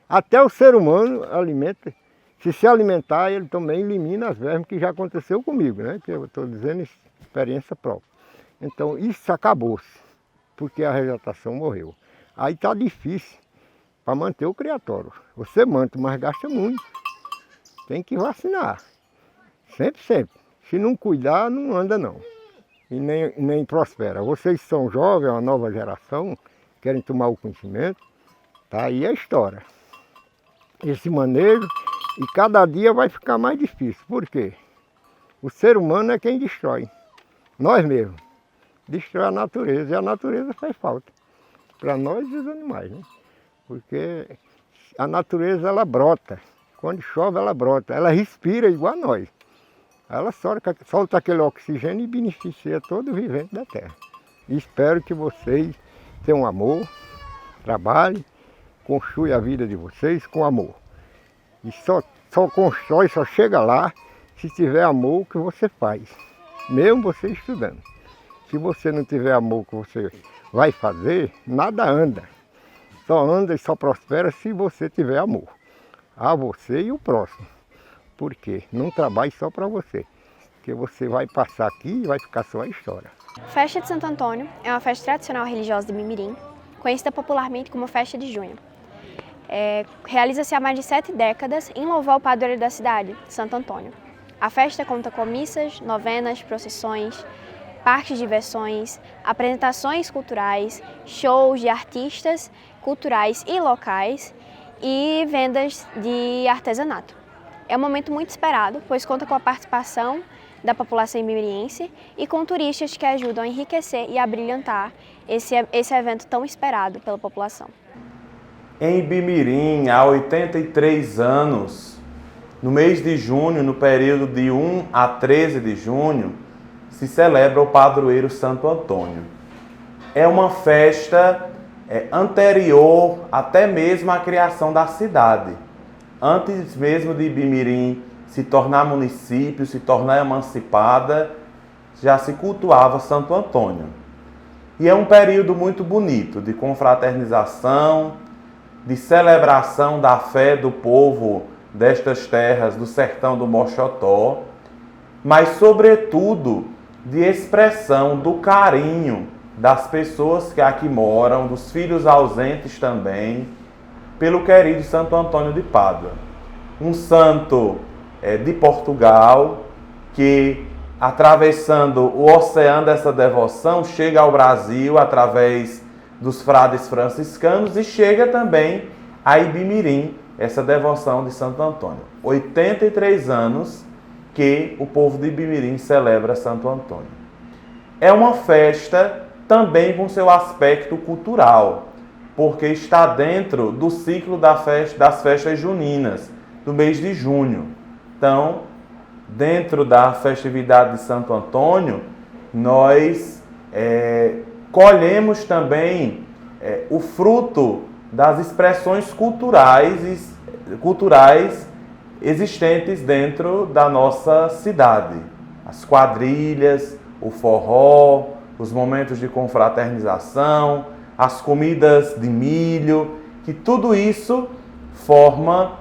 Até o ser humano alimenta. Se alimentar, ele também elimina as vermes, que já aconteceu comigo, né? Que eu estou dizendo experiência própria. Então isso acabou-se, porque a vegetação morreu. Aí está difícil para manter o criatório. Você mantém, mas gasta muito. Tem que vacinar. Sempre, sempre. Se não cuidar, não anda não. E nem prospera. Vocês são jovens, uma nova geração, querem tomar o conhecimento, tá aí a história. Esse manejo, e cada dia vai ficar mais difícil. Por quê? O ser humano é quem destrói. Nós mesmos. Destrói a natureza. E a natureza faz falta. Para nós e os animais, né? Porque a natureza, ela brota. Quando chove, ela brota. Ela respira igual a nós. Ela solta aquele oxigênio e beneficia todo o vivente da terra. E espero que vocês tenham amor, trabalhem, construam a vida de vocês com amor. E só constrói, só chega lá se tiver amor que você faz, mesmo você estudando. Se você não tiver amor que você vai fazer, nada anda. Só anda e só prospera se você tiver amor. A você e o próximo. Por quê? Não trabalhe só para você. Porque você vai passar aqui e vai ficar só a história. Festa de Santo Antônio é uma festa tradicional religiosa de Bimirim, conhecida popularmente como Festa de Junho. Realiza-se há mais de 7 décadas em louvor ao padroeiro da cidade, Santo Antônio. A festa conta com missas, novenas, procissões, parques de diversões, apresentações culturais, shows de artistas culturais e locais e vendas de artesanato. É um momento muito esperado, pois conta com a participação da população bimiriense e com turistas que ajudam a enriquecer e a brilhantar esse evento tão esperado pela população. Em Bimirim, há 83 anos, no mês de junho, no período de 1 a 13 de junho, se celebra o padroeiro Santo Antônio. É uma festa anterior até mesmo à criação da cidade. Antes mesmo de Bimirim se tornar município, se tornar emancipada, já se cultuava Santo Antônio. E é um período muito bonito de confraternização, de celebração da fé do povo destas terras do sertão do Moxotó, mas sobretudo de expressão do carinho das pessoas que aqui moram, dos filhos ausentes também, pelo querido Santo Antônio de Pádua. Um santo de Portugal que atravessando o oceano dessa devoção, chega ao Brasil através dos frades franciscanos e chega também a Ibimirim, essa devoção de Santo Antônio. 83 anos que o povo de Ibimirim celebra Santo Antônio. É uma festa também com seu aspecto cultural, porque está dentro do ciclo das festas juninas, do mês de junho. Então, dentro da festividade de Santo Antônio, nós colhemos também o fruto das expressões culturais existentes dentro da nossa cidade. As quadrilhas, o forró, os momentos de confraternização, as comidas de milho, que tudo isso forma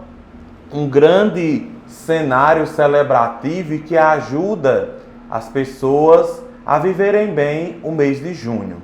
um grande cenário celebrativo e que ajuda as pessoas a viverem bem o mês de junho.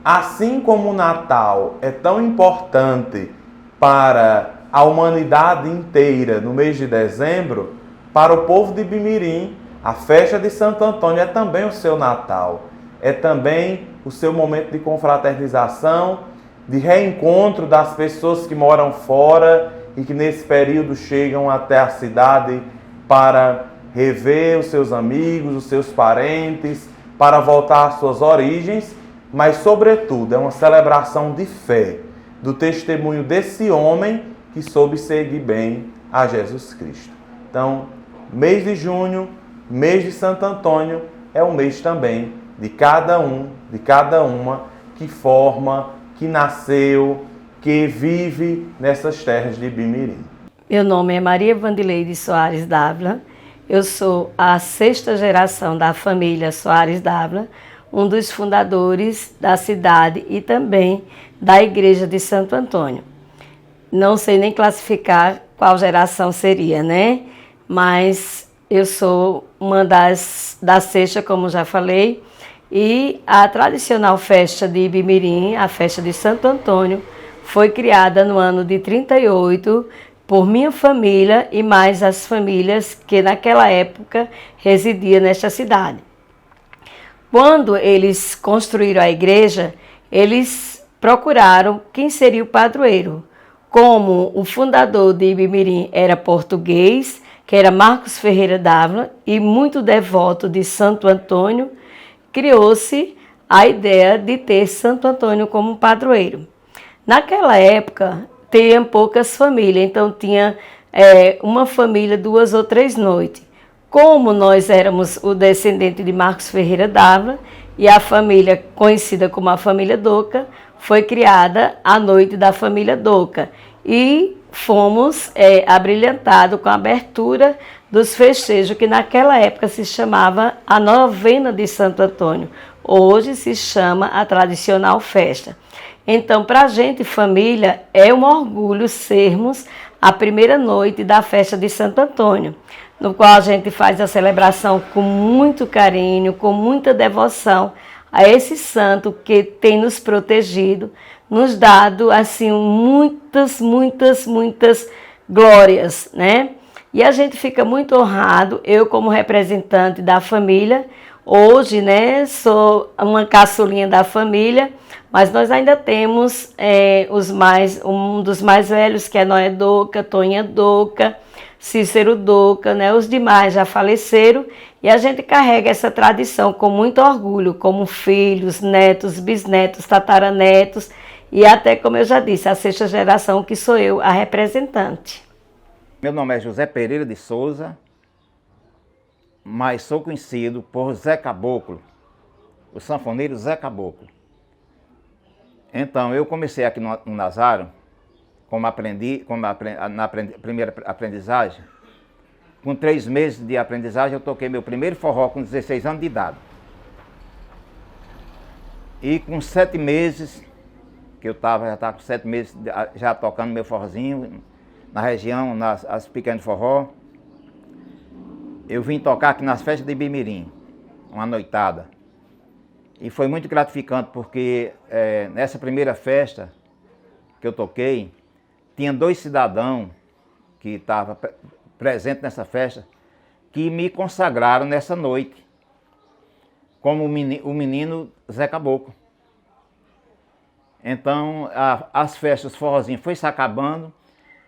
Assim como o Natal é tão importante para a humanidade inteira no mês de dezembro, para o povo de Ibimirim, a festa de Santo Antônio é também o seu Natal. É também o seu momento de confraternização, de reencontro das pessoas que moram fora e que nesse período chegam até a cidade para rever os seus amigos, os seus parentes, para voltar às suas origens, mas sobretudo é uma celebração de fé, do testemunho desse homem que soube seguir bem a Jesus Cristo. Então, mês de junho, mês de Santo Antônio, é um mês também de cada um, de cada uma que forma, que nasceu, que vive nessas terras de Ibimirim. Meu nome é Maria Vandileide Soares Dávila. Eu sou a 6ª geração da família Soares Dávila, um dos fundadores da cidade e também da igreja de Santo Antônio. Não sei nem classificar qual geração seria, né? Mas eu sou uma da 6ª, como já falei, e a tradicional festa de Ibimirim, a festa de Santo Antônio, foi criada no ano de 38 por minha família e mais as famílias que naquela época residiam nesta cidade. Quando eles construíram a igreja, eles procuraram quem seria o padroeiro. Como o fundador de Ibimirim era português, que era Marcos Ferreira Dávila, e muito devoto de Santo Antônio, criou-se a ideia de ter Santo Antônio como padroeiro. Naquela época, tinha poucas famílias, então tinha uma família 2 ou 3 noites. Como nós éramos o descendente de Marcos Ferreira Dávila e a família conhecida como a família Doca, foi criada a noite da família Doca e fomos abrilhantados com a abertura dos festejos que naquela época se chamava a novena de Santo Antônio. Hoje se chama a tradicional festa. Então, para a gente, família, é um orgulho sermos a primeira noite da festa de Santo Antônio, no qual a gente faz a celebração com muito carinho, com muita devoção a esse santo que tem nos protegido, nos dado assim muitas glórias, né? E a gente fica muito honrado, eu como representante da família, hoje, né, sou uma caçulinha da família, mas nós ainda temos um dos mais velhos, que é Noé Doca, Tonha Doca, Cícero Doca, né? Os demais já faleceram e a gente carrega essa tradição com muito orgulho, como filhos, netos, bisnetos, tataranetos e até, como eu já disse, a 6ª geração, que sou eu, a representante. Meu nome é José Pereira de Souza, mas sou conhecido por Zé Caboclo, o sanfoneiro Zé Caboclo. Então, eu comecei aqui no Nazário, na primeira aprendizagem. Com 3 meses de aprendizagem, eu toquei meu primeiro forró com 16 anos de idade. E com 7 meses, que eu já estava com 7 meses já tocando meu forrozinho, na região, as pequenas forró, eu vim tocar aqui nas festas de Ibimirim, uma noitada. E foi muito gratificante, porque nessa primeira festa que eu toquei, tinha 2 cidadãos que estavam presentes nessa festa, que me consagraram nessa noite como o menino Zé Caboclo. Então, as festas, o forrozinho foi se acabando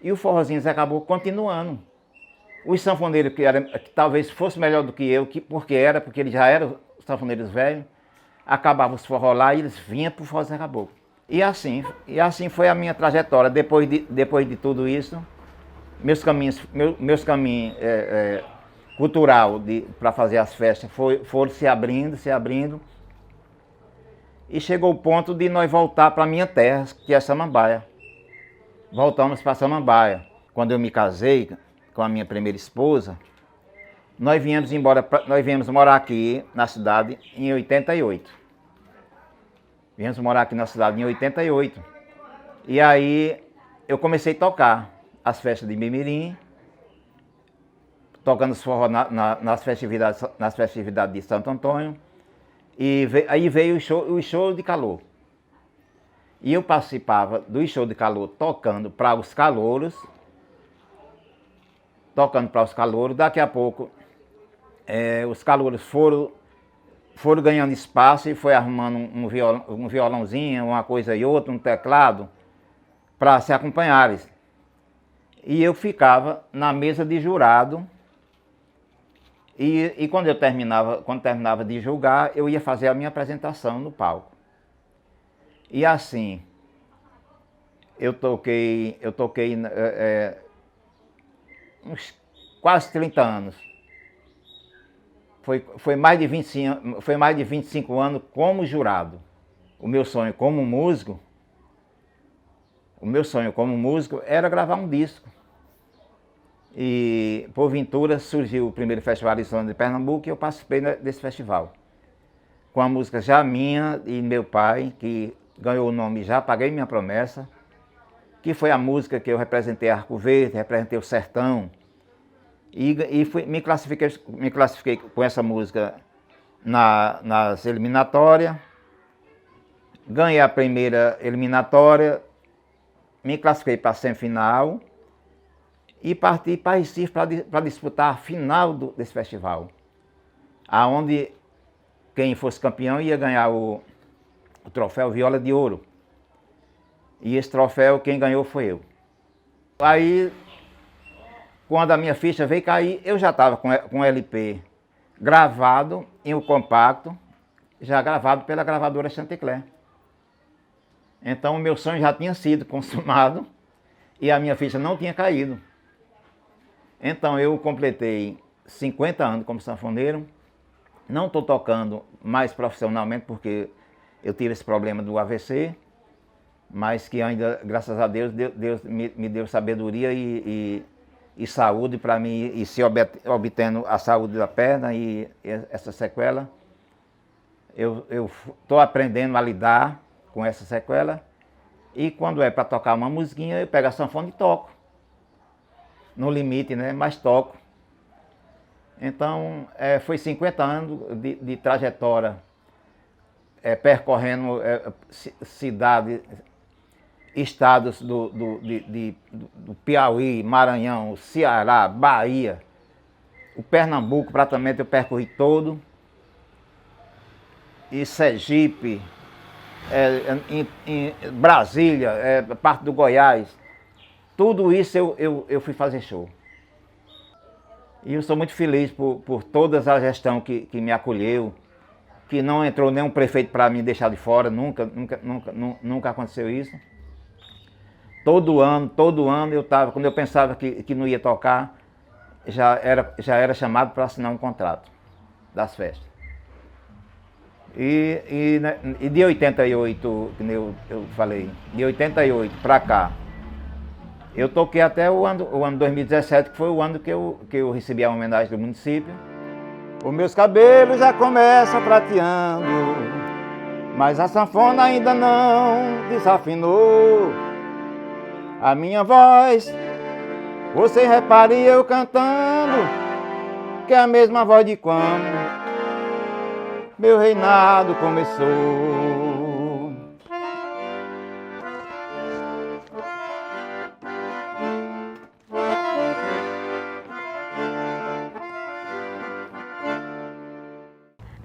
e o forrozinho Zé Caboclo continuando. Os sanfoneiros, que talvez fosse melhor do que eu, porque eles já eram sanfoneiros velhos, acabavam os forró lá e eles vinham para o forró Zé Caboclo. E assim foi a minha trajetória. Depois de tudo isso, meus caminhos cultural para fazer as festas foram se abrindo. E chegou o ponto de nós voltar para a minha terra, que é Samambaia. Voltamos para Samambaia. Quando eu me casei com a minha primeira esposa, nós viemos morar aqui na cidade em 88. Viemos morar aqui na cidade em 88. E aí eu comecei a tocar as festas de Bimirim, tocando os forró nas festividades de Santo Antônio. E aí veio o show de calor. E eu participava do show de calor tocando para os calouros. Daqui a pouco os calouros foram ganhando espaço e foi arrumando um violãozinho, uma coisa e outra, um teclado, para se acompanharem. E eu ficava na mesa de jurado. E quando terminava de julgar, eu ia fazer a minha apresentação no palco. E assim, eu toquei uns quase 30 anos. Foi mais de 25 anos como jurado. O meu sonho como músico era gravar um disco. E, porventura, surgiu o primeiro Festival de Samba de Pernambuco e eu participei desse festival. Com a música já minha e meu pai, que ganhou o nome Já Paguei Minha Promessa, que foi a música que eu representei Arco Verde, representei o Sertão. E me classifiquei com essa música nas eliminatórias. Ganhei a primeira eliminatória, me classifiquei para a semifinal. E parti para Recife para disputar a final desse festival, aonde quem fosse campeão ia ganhar o troféu Viola de Ouro. E esse troféu quem ganhou foi eu. Aí, quando a minha ficha veio cair, eu já estava com o LP gravado em um compacto, já gravado pela gravadora Chantecler. Então o meu sonho já tinha sido consumado e a minha ficha não tinha caído. Então eu completei 50 anos como sanfoneiro, não estou tocando mais profissionalmente porque eu tive esse problema do AVC, mas que ainda, graças a Deus, Deus me deu sabedoria e saúde para mim e se obtendo a saúde da perna e essa sequela. Eu estou aprendendo a lidar com essa sequela e quando é para tocar uma musiquinha eu pego a sanfona e toco. No limite, né? Mas toco. Então, foi 50 anos de trajetória percorrendo cidades, estados do Piauí, Maranhão, Ceará, Bahia. O Pernambuco, praticamente, eu percorri todo. E Sergipe, em Brasília, parte do Goiás. Tudo isso eu fui fazer show. E eu sou muito feliz por toda a gestão que me acolheu, que não entrou nenhum prefeito para me deixar de fora, nunca aconteceu isso. Todo ano eu estava, quando eu pensava que não ia tocar, já era chamado para assinar um contrato das festas. E de 88, como eu falei, de 88 para cá, eu toquei até o ano 2017, que foi o ano que eu recebi a homenagem do município. Os meus cabelos já começam prateando, mas a sanfona ainda não desafinou. A minha voz, você repare eu cantando, que é a mesma voz de quando meu reinado começou.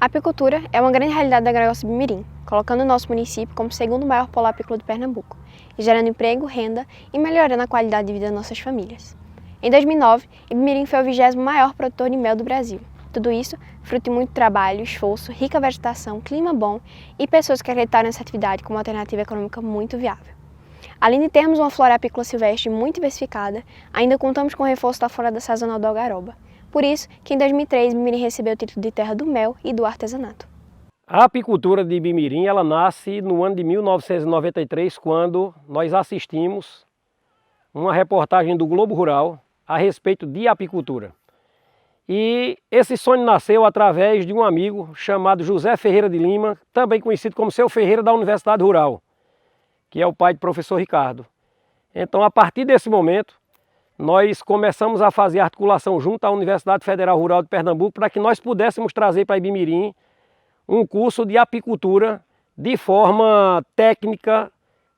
A apicultura é uma grande realidade da Agronegócio-Bimirim, colocando o nosso município como o segundo maior polo apícola do Pernambuco, e gerando emprego, renda e melhorando a qualidade de vida das nossas famílias. Em 2009, Ibimirim foi o 20º maior produtor de mel do Brasil. Tudo isso fruto de muito trabalho, esforço, rica vegetação, clima bom e pessoas que acreditaram nessa atividade como uma alternativa econômica muito viável. Além de termos uma flora apícola silvestre muito diversificada, ainda contamos com o reforço da florada sazonal do algaroba. Por isso que em 2003 Ibimirim recebeu o título de terra do mel e do artesanato. A apicultura de Ibimirim, ela nasce no ano de 1993, quando nós assistimos uma reportagem do Globo Rural a respeito de apicultura. E esse sonho nasceu através de um amigo chamado José Ferreira de Lima, também conhecido como Seu Ferreira da Universidade Rural, que é o pai do professor Ricardo. Então, a partir desse momento, nós começamos a fazer articulação junto à Universidade Federal Rural de Pernambuco para que nós pudéssemos trazer para Ibimirim um curso de apicultura de forma técnica,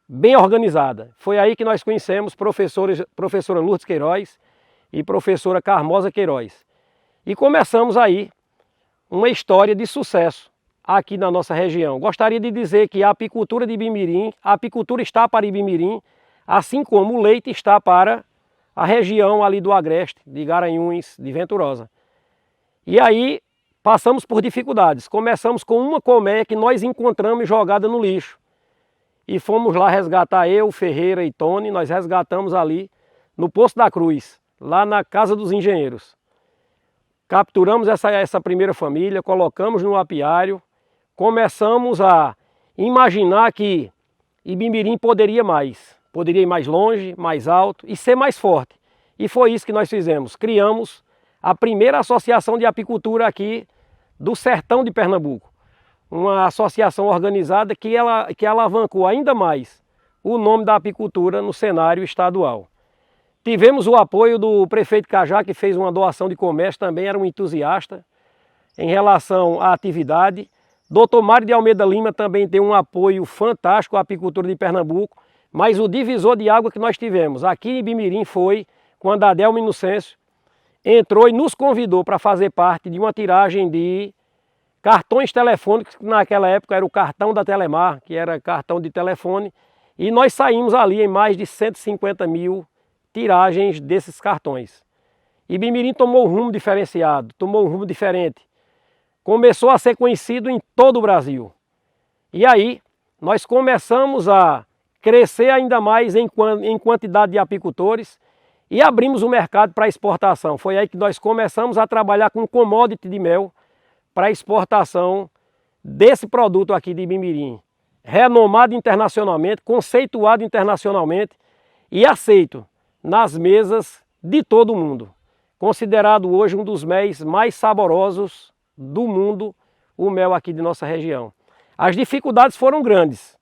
bem organizada. Foi aí que nós conhecemos professora Lourdes Queiroz e professora Carmosa Queiroz. E começamos aí uma história de sucesso aqui na nossa região. Gostaria de dizer que a apicultura de Ibimirim, a apicultura está para Ibimirim, assim como o leite está para a região ali do Agreste, de Garanhuns, de Venturosa. E aí passamos por dificuldades. Começamos com uma colmeia que nós encontramos jogada no lixo. E fomos lá resgatar eu, Ferreira e Tony, nós resgatamos ali no Poço da Cruz, lá na Casa dos Engenheiros. Capturamos essa primeira família, colocamos no apiário, começamos a imaginar que Ibimirim poderia ir mais longe, mais alto e ser mais forte. E foi isso que nós fizemos. Criamos a primeira associação de apicultura aqui do sertão de Pernambuco. Uma associação organizada que alavancou ainda mais o nome da apicultura no cenário estadual. Tivemos o apoio do prefeito Cajá, que fez uma doação de comércio, também era um entusiasta em relação à atividade. Dr. Mário de Almeida Lima também tem um apoio fantástico à apicultura de Pernambuco, mas o divisor de água que nós tivemos aqui em Ibimirim foi quando a Adelma Inocêncio entrou e nos convidou para fazer parte de uma tiragem de cartões telefônicos, que naquela época era o cartão da Telemar, que era cartão de telefone, e nós saímos ali em mais de 150 mil tiragens desses cartões. Ibimirim tomou um rumo diferenciado, tomou um rumo diferente. Começou a ser conhecido em todo o Brasil. E aí nós começamos a crescer ainda mais em quantidade de apicultores e abrimos o mercado para exportação. Foi aí que nós começamos a trabalhar com commodity de mel para exportação desse produto aqui de Ibimirim, renomado internacionalmente, conceituado internacionalmente e aceito nas mesas de todo o mundo. Considerado hoje um dos méis mais saborosos do mundo, o mel aqui de nossa região. As dificuldades foram grandes.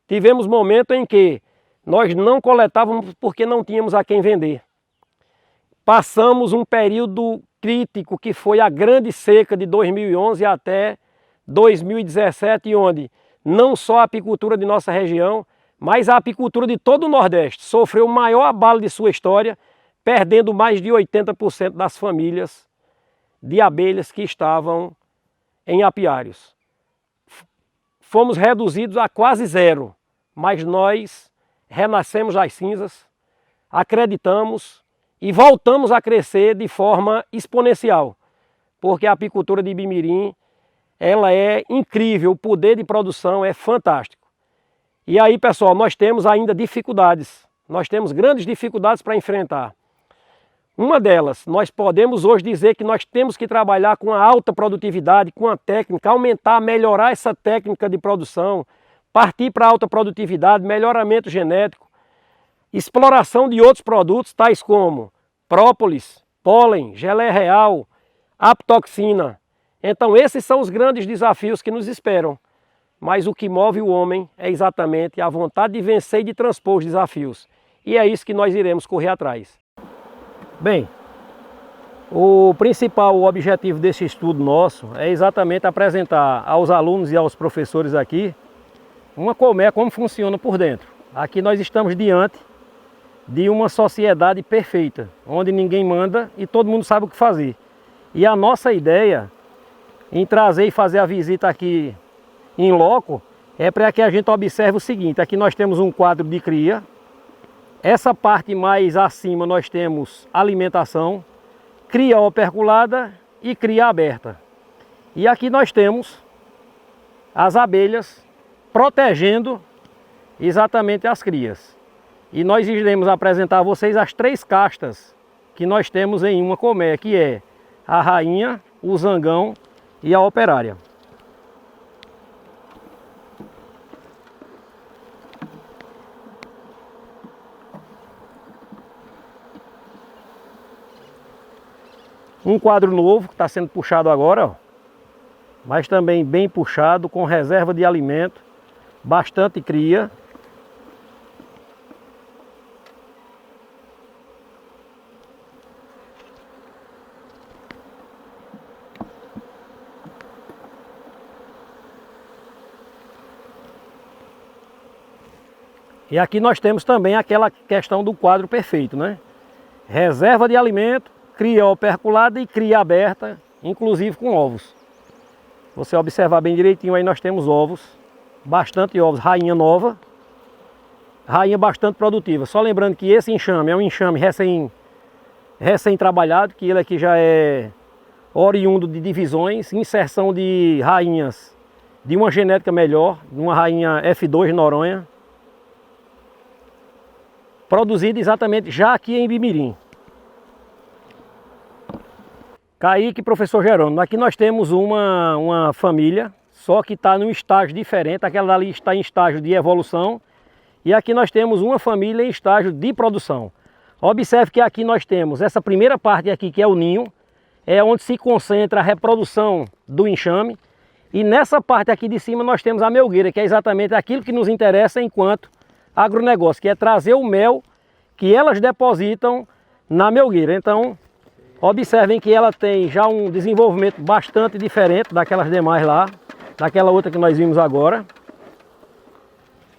Tivemos momentos em que nós não coletávamos porque não tínhamos a quem vender. Passamos um período crítico que foi a grande seca de 2011 até 2017, onde não só a apicultura de nossa região, mas a apicultura de todo o Nordeste sofreu o maior abalo de sua história, perdendo mais de 80% das famílias de abelhas que estavam em apiários. Fomos reduzidos a quase zero, mas nós renascemos das cinzas, acreditamos e voltamos a crescer de forma exponencial, porque a apicultura de Ibimirim, ela é incrível, o poder de produção é fantástico. E aí, pessoal, nós temos ainda dificuldades, nós temos grandes dificuldades para enfrentar. Uma delas, nós podemos hoje dizer que nós temos que trabalhar com a alta produtividade, com a técnica, aumentar, melhorar essa técnica de produção, partir para a alta produtividade, melhoramento genético, exploração de outros produtos, tais como própolis, pólen, geleia real, aptoxina. Então esses são os grandes desafios que nos esperam. Mas o que move o homem é exatamente a vontade de vencer e de transpor os desafios. E é isso que nós iremos correr atrás. Bem, o principal objetivo desse estudo nosso é exatamente apresentar aos alunos e aos professores aqui uma colmeia, como funciona por dentro. Aqui nós estamos diante de uma sociedade perfeita, onde ninguém manda e todo mundo sabe o que fazer. E a nossa ideia em trazer e fazer a visita aqui em loco, é para que a gente observe o seguinte: aqui nós temos um quadro de cria, essa parte mais acima nós temos alimentação, cria operculada e cria aberta. E aqui nós temos as abelhas protegendo exatamente as crias. E nós iremos apresentar a vocês as 3 castas que nós temos em uma colmeia, que é a rainha, o zangão e a operária. Um quadro novo que está sendo puxado agora, ó, mas também bem puxado, com reserva de alimento, bastante cria. E aqui nós temos também aquela questão do quadro perfeito, né? Reserva de alimento, cria operculada e cria aberta, inclusive com ovos. Você observar bem direitinho, aí nós temos ovos, bastante ovos, rainha nova, rainha bastante produtiva. Só lembrando que esse enxame é um enxame recém-trabalhado, que ele aqui já é oriundo de divisões, inserção de rainhas de uma genética melhor, de uma rainha F2 Noronha, produzida exatamente já aqui em Bimirim. Kaique e professor Jerônimo, aqui nós temos uma família, só que está num estágio diferente, aquela ali está em estágio de evolução, e aqui nós temos uma família em estágio de produção. Observe que aqui nós temos essa primeira parte aqui, que é o ninho, é onde se concentra a reprodução do enxame, e nessa parte aqui de cima nós temos a melgueira, que é exatamente aquilo que nos interessa enquanto agronegócio, que é trazer o mel que elas depositam na melgueira. Então, observem que ela tem já um desenvolvimento bastante diferente daquelas demais lá, daquela outra que nós vimos agora.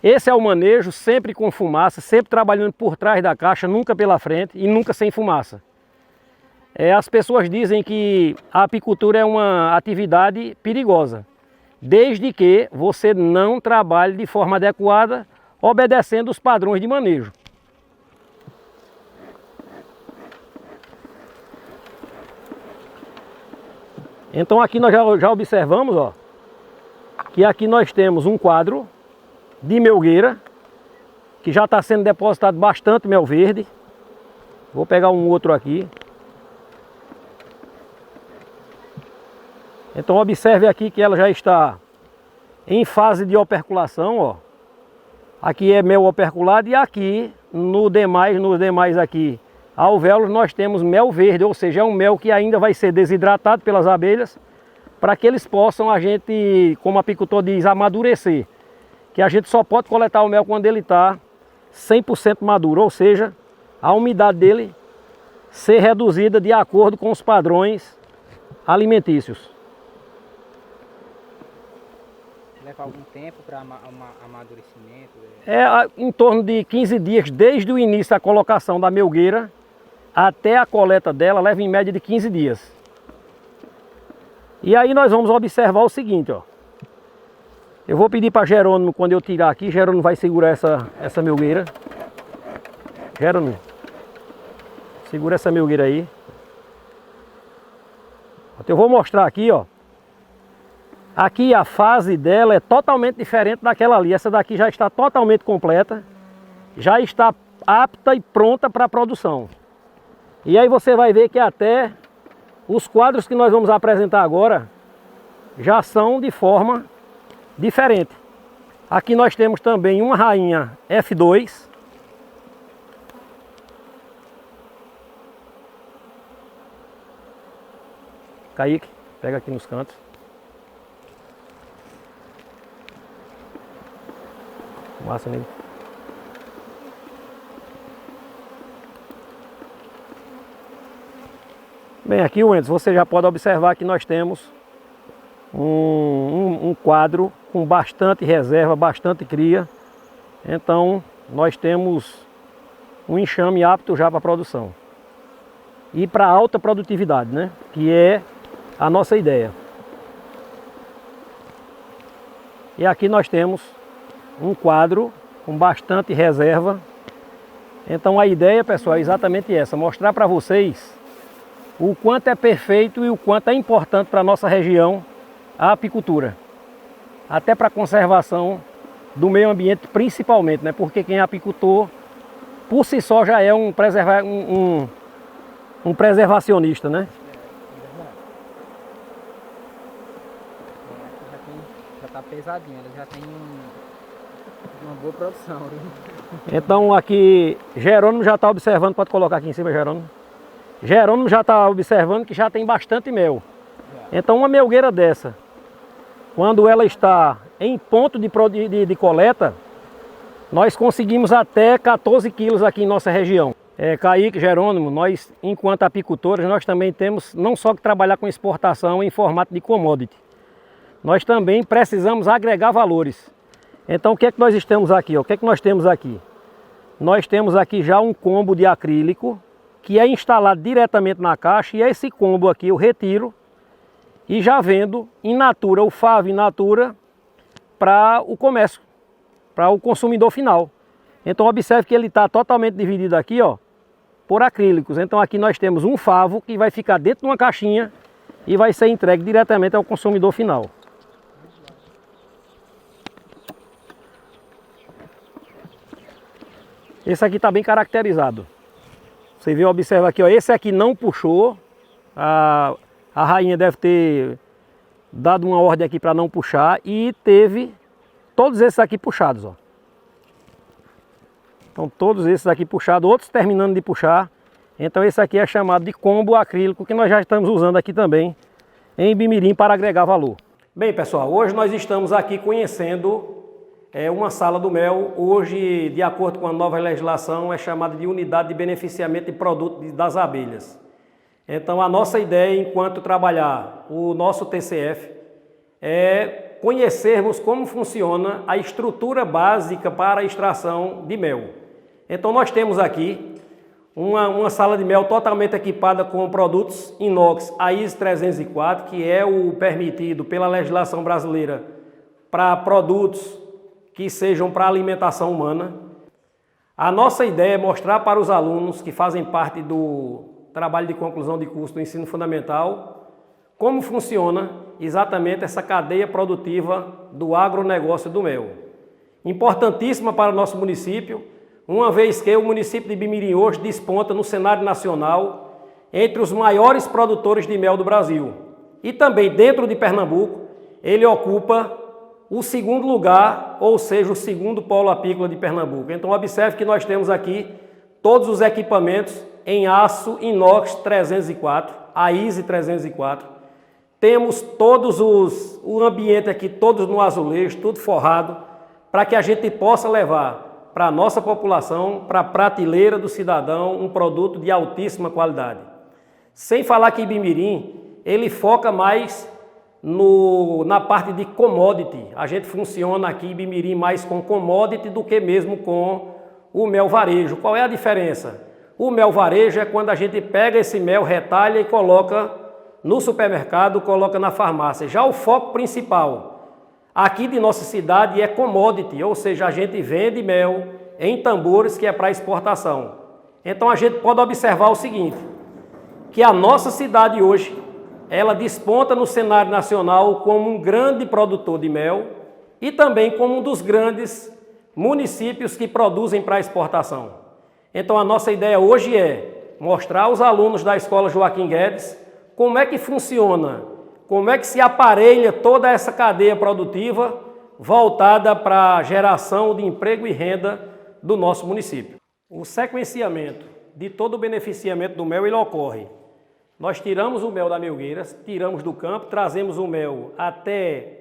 Esse é o manejo, sempre com fumaça, sempre trabalhando por trás da caixa, nunca pela frente e nunca sem fumaça. As pessoas dizem que a apicultura é uma atividade perigosa, desde que você não trabalhe de forma adequada, obedecendo os padrões de manejo. Então aqui nós já observamos, ó, que aqui nós temos um quadro de melgueira, que já está sendo depositado bastante mel verde. Vou pegar um outro aqui. Então observe aqui que ela já está em fase de operculação, ó. Aqui é mel operculado e aqui nos demais aqui alvéolos nós temos mel verde, ou seja, é um mel que ainda vai ser desidratado pelas abelhas para que eles possam, a gente, como apicultor diz, amadurecer. Que a gente só pode coletar o mel quando ele está 100% maduro, ou seja, a umidade dele ser reduzida de acordo com os padrões alimentícios. Leva algum tempo para amadurecimento? Em torno de 15 dias, desde o início da colocação da melgueira até a coleta dela, leva em média de 15 dias. E aí nós vamos observar o seguinte, ó. Eu vou pedir para Jerônimo, quando eu tirar aqui, Jerônimo vai segurar essa melgueira. Jerônimo, segura essa melgueira aí. Eu vou mostrar aqui, ó. Aqui a fase dela é totalmente diferente daquela ali. Essa daqui já está totalmente completa, já está apta e pronta para a produção. E aí você vai ver que até os quadros que nós vamos apresentar agora já são de forma diferente. Aqui nós temos também uma rainha F2. Kaique, pega aqui nos cantos. Massa nele. Bem, aqui, Wenders, você já pode observar que nós temos um quadro com bastante reserva, bastante cria. Então, nós temos um enxame apto já para a produção. E para alta produtividade, né? Que é a nossa ideia. E aqui nós temos um quadro com bastante reserva. Então a ideia, pessoal, é exatamente essa, mostrar para vocês o quanto é perfeito e o quanto é importante para a nossa região a apicultura. Até para a conservação do meio ambiente principalmente, né? Porque quem é apicultor, por si só, já é um preservacionista, né? Já está pesadinho, ela já tem uma boa produção. Então aqui, Jerônimo já está observando, pode colocar aqui em cima, Jerônimo. Jerônimo já está observando que já tem bastante mel. Então uma melgueira dessa, quando ela está em ponto de coleta, nós conseguimos até 14 quilos aqui em nossa região. Kaique, Jerônimo, nós, enquanto apicultores, nós também temos não só que trabalhar com exportação em formato de commodity, nós também precisamos agregar valores. Então o que é que nós estamos aqui? O que é que nós temos aqui? Nós temos aqui já um combo de acrílico que é instalado diretamente na caixa, e esse combo aqui eu retiro e já vendo in natura, o favo in natura, para o comércio, para o consumidor final. Então observe que ele está totalmente dividido aqui, ó, por acrílicos. Então aqui nós temos um favo que vai ficar dentro de uma caixinha e vai ser entregue diretamente ao consumidor final. Esse aqui está bem caracterizado. Você viu, observa aqui, ó, esse aqui não puxou. A rainha deve ter dado uma ordem aqui para não puxar e teve todos esses aqui puxados, ó. Então todos esses aqui puxados, outros terminando de puxar. Então esse aqui é chamado de combo acrílico, que nós já estamos usando aqui também em Ibimirim para agregar valor. Bem, pessoal, hoje nós estamos aqui conhecendo uma sala do mel. Hoje, de acordo com a nova legislação, é chamada de unidade de beneficiamento de produto das abelhas. Então a nossa ideia, enquanto trabalhar o nosso TCF, é conhecermos como funciona a estrutura básica para a extração de mel. Então nós temos aqui uma sala de mel totalmente equipada com produtos inox AIS 304, que é o permitido pela legislação brasileira para produtos que sejam para alimentação humana. A nossa ideia é mostrar para os alunos que fazem parte do trabalho de conclusão de curso do ensino fundamental como funciona exatamente essa cadeia produtiva do agronegócio do mel. Importantíssima para o nosso município, uma vez que o município de Ibimirim hoje desponta no cenário nacional entre os maiores produtores de mel do Brasil. E também dentro de Pernambuco, ele ocupa o segundo lugar, ou seja, o segundo polo apícola de Pernambuco. Então observe que nós temos aqui todos os equipamentos em aço inox 304, AIS 304. Temos todos o ambiente aqui, todos no azulejo, tudo forrado, para que a gente possa levar para a nossa população, para a prateleira do cidadão, um produto de altíssima qualidade. Sem falar que Ibimirim, ele foca mais na parte de commodity. A gente funciona aqui em Ibimirim mais com commodity do que mesmo com o mel varejo. Qual é a diferença? O mel varejo é quando a gente pega esse mel, retalha e coloca no supermercado, coloca na farmácia. Já o foco principal aqui de nossa cidade é commodity, ou seja, a gente vende mel em tambores que é para exportação. Então a gente pode observar o seguinte, que a nossa cidade hoje, ela desponta no cenário nacional como um grande produtor de mel e também como um dos grandes municípios que produzem para exportação. Então a nossa ideia hoje é mostrar aos alunos da Escola Joaquim Guedes como é que funciona, como é que se aparelha toda essa cadeia produtiva voltada para a geração de emprego e renda do nosso município. O sequenciamento de todo o beneficiamento do mel, ele ocorre. Nós tiramos o mel da melgueira, tiramos do campo, trazemos o mel até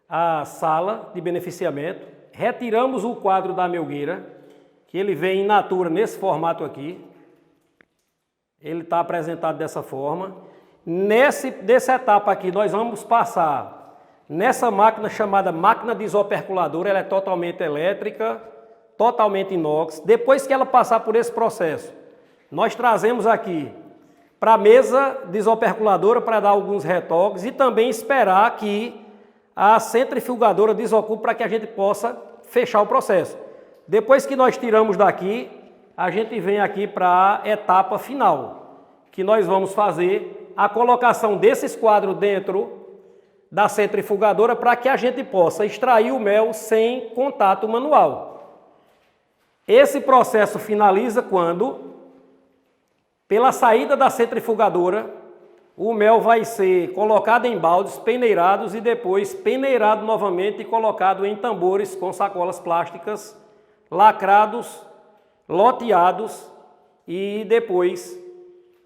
a sala de beneficiamento, retiramos o quadro da melgueira, que ele vem in natura nesse formato aqui. Ele está apresentado dessa forma. Nessa etapa aqui, nós vamos passar nessa máquina chamada máquina desoperculadora. Ela é totalmente elétrica, totalmente inox. Depois que ela passar por esse processo, nós trazemos aqui para a mesa desoperculadora para dar alguns retoques e também esperar que a centrifugadora desocupa para que a gente possa fechar o processo. Depois que nós tiramos daqui, a gente vem aqui para a etapa final, que nós vamos fazer a colocação desses quadros dentro da centrifugadora para que a gente possa extrair o mel sem contato manual. Esse processo finaliza quando, pela saída da centrifugadora, o mel vai ser colocado em baldes, peneirados e depois peneirado novamente e colocado em tambores com sacolas plásticas, lacrados, loteados e depois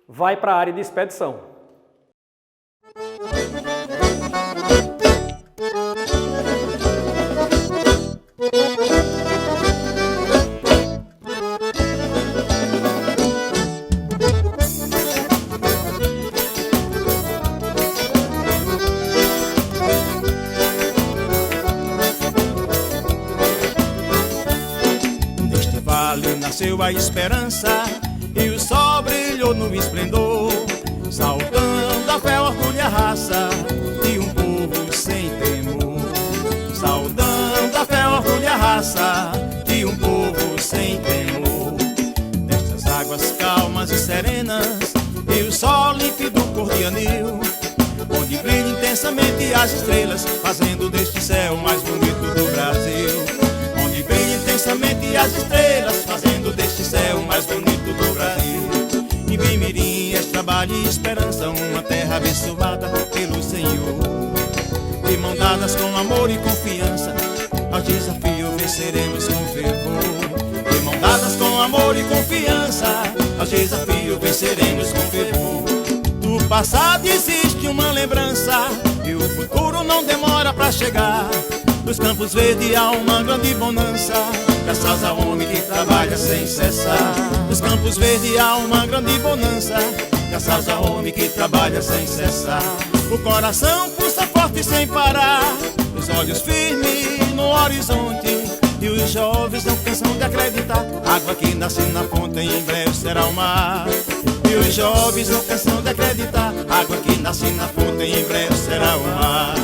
vai para a área de expedição. Neste vale nasceu a esperança e o sol brilhou no esplendor, saudando a fé, orgulho e a raça de um povo sem temor. Saudando a fé, orgulho e a raça de um povo sem temor. Nestas águas calmas e serenas e o sol límpido cor de anil, onde brilham intensamente as estrelas, fazendo deste céu mais bonito do Brasil. Onde brilham intensamente as estrelas, fazendo deste céu mais bonito do Brasil. Em Bimirim és trabalho e esperança, uma terra abençoada pelo Senhor. De mão dadas com amor e confiança, ao desafio venceremos com fervor. De mão dadas com amor e confiança, ao desafio venceremos com fervor. Do passado existe uma lembrança e o futuro não demora pra chegar. Dos campos verdes há uma grande bonança, graças ao homem que trabalha sem cessar. Dos campos verdes há uma grande bonança, graças ao homem que trabalha sem cessar. O coração pulsa forte sem parar, os olhos firmes no horizonte, e os jovens não cansam de acreditar. Água que nasce na fonte em breve será o mar. E os jovens não cansam de acreditar. Água que nasce na fonte em breve será o mar.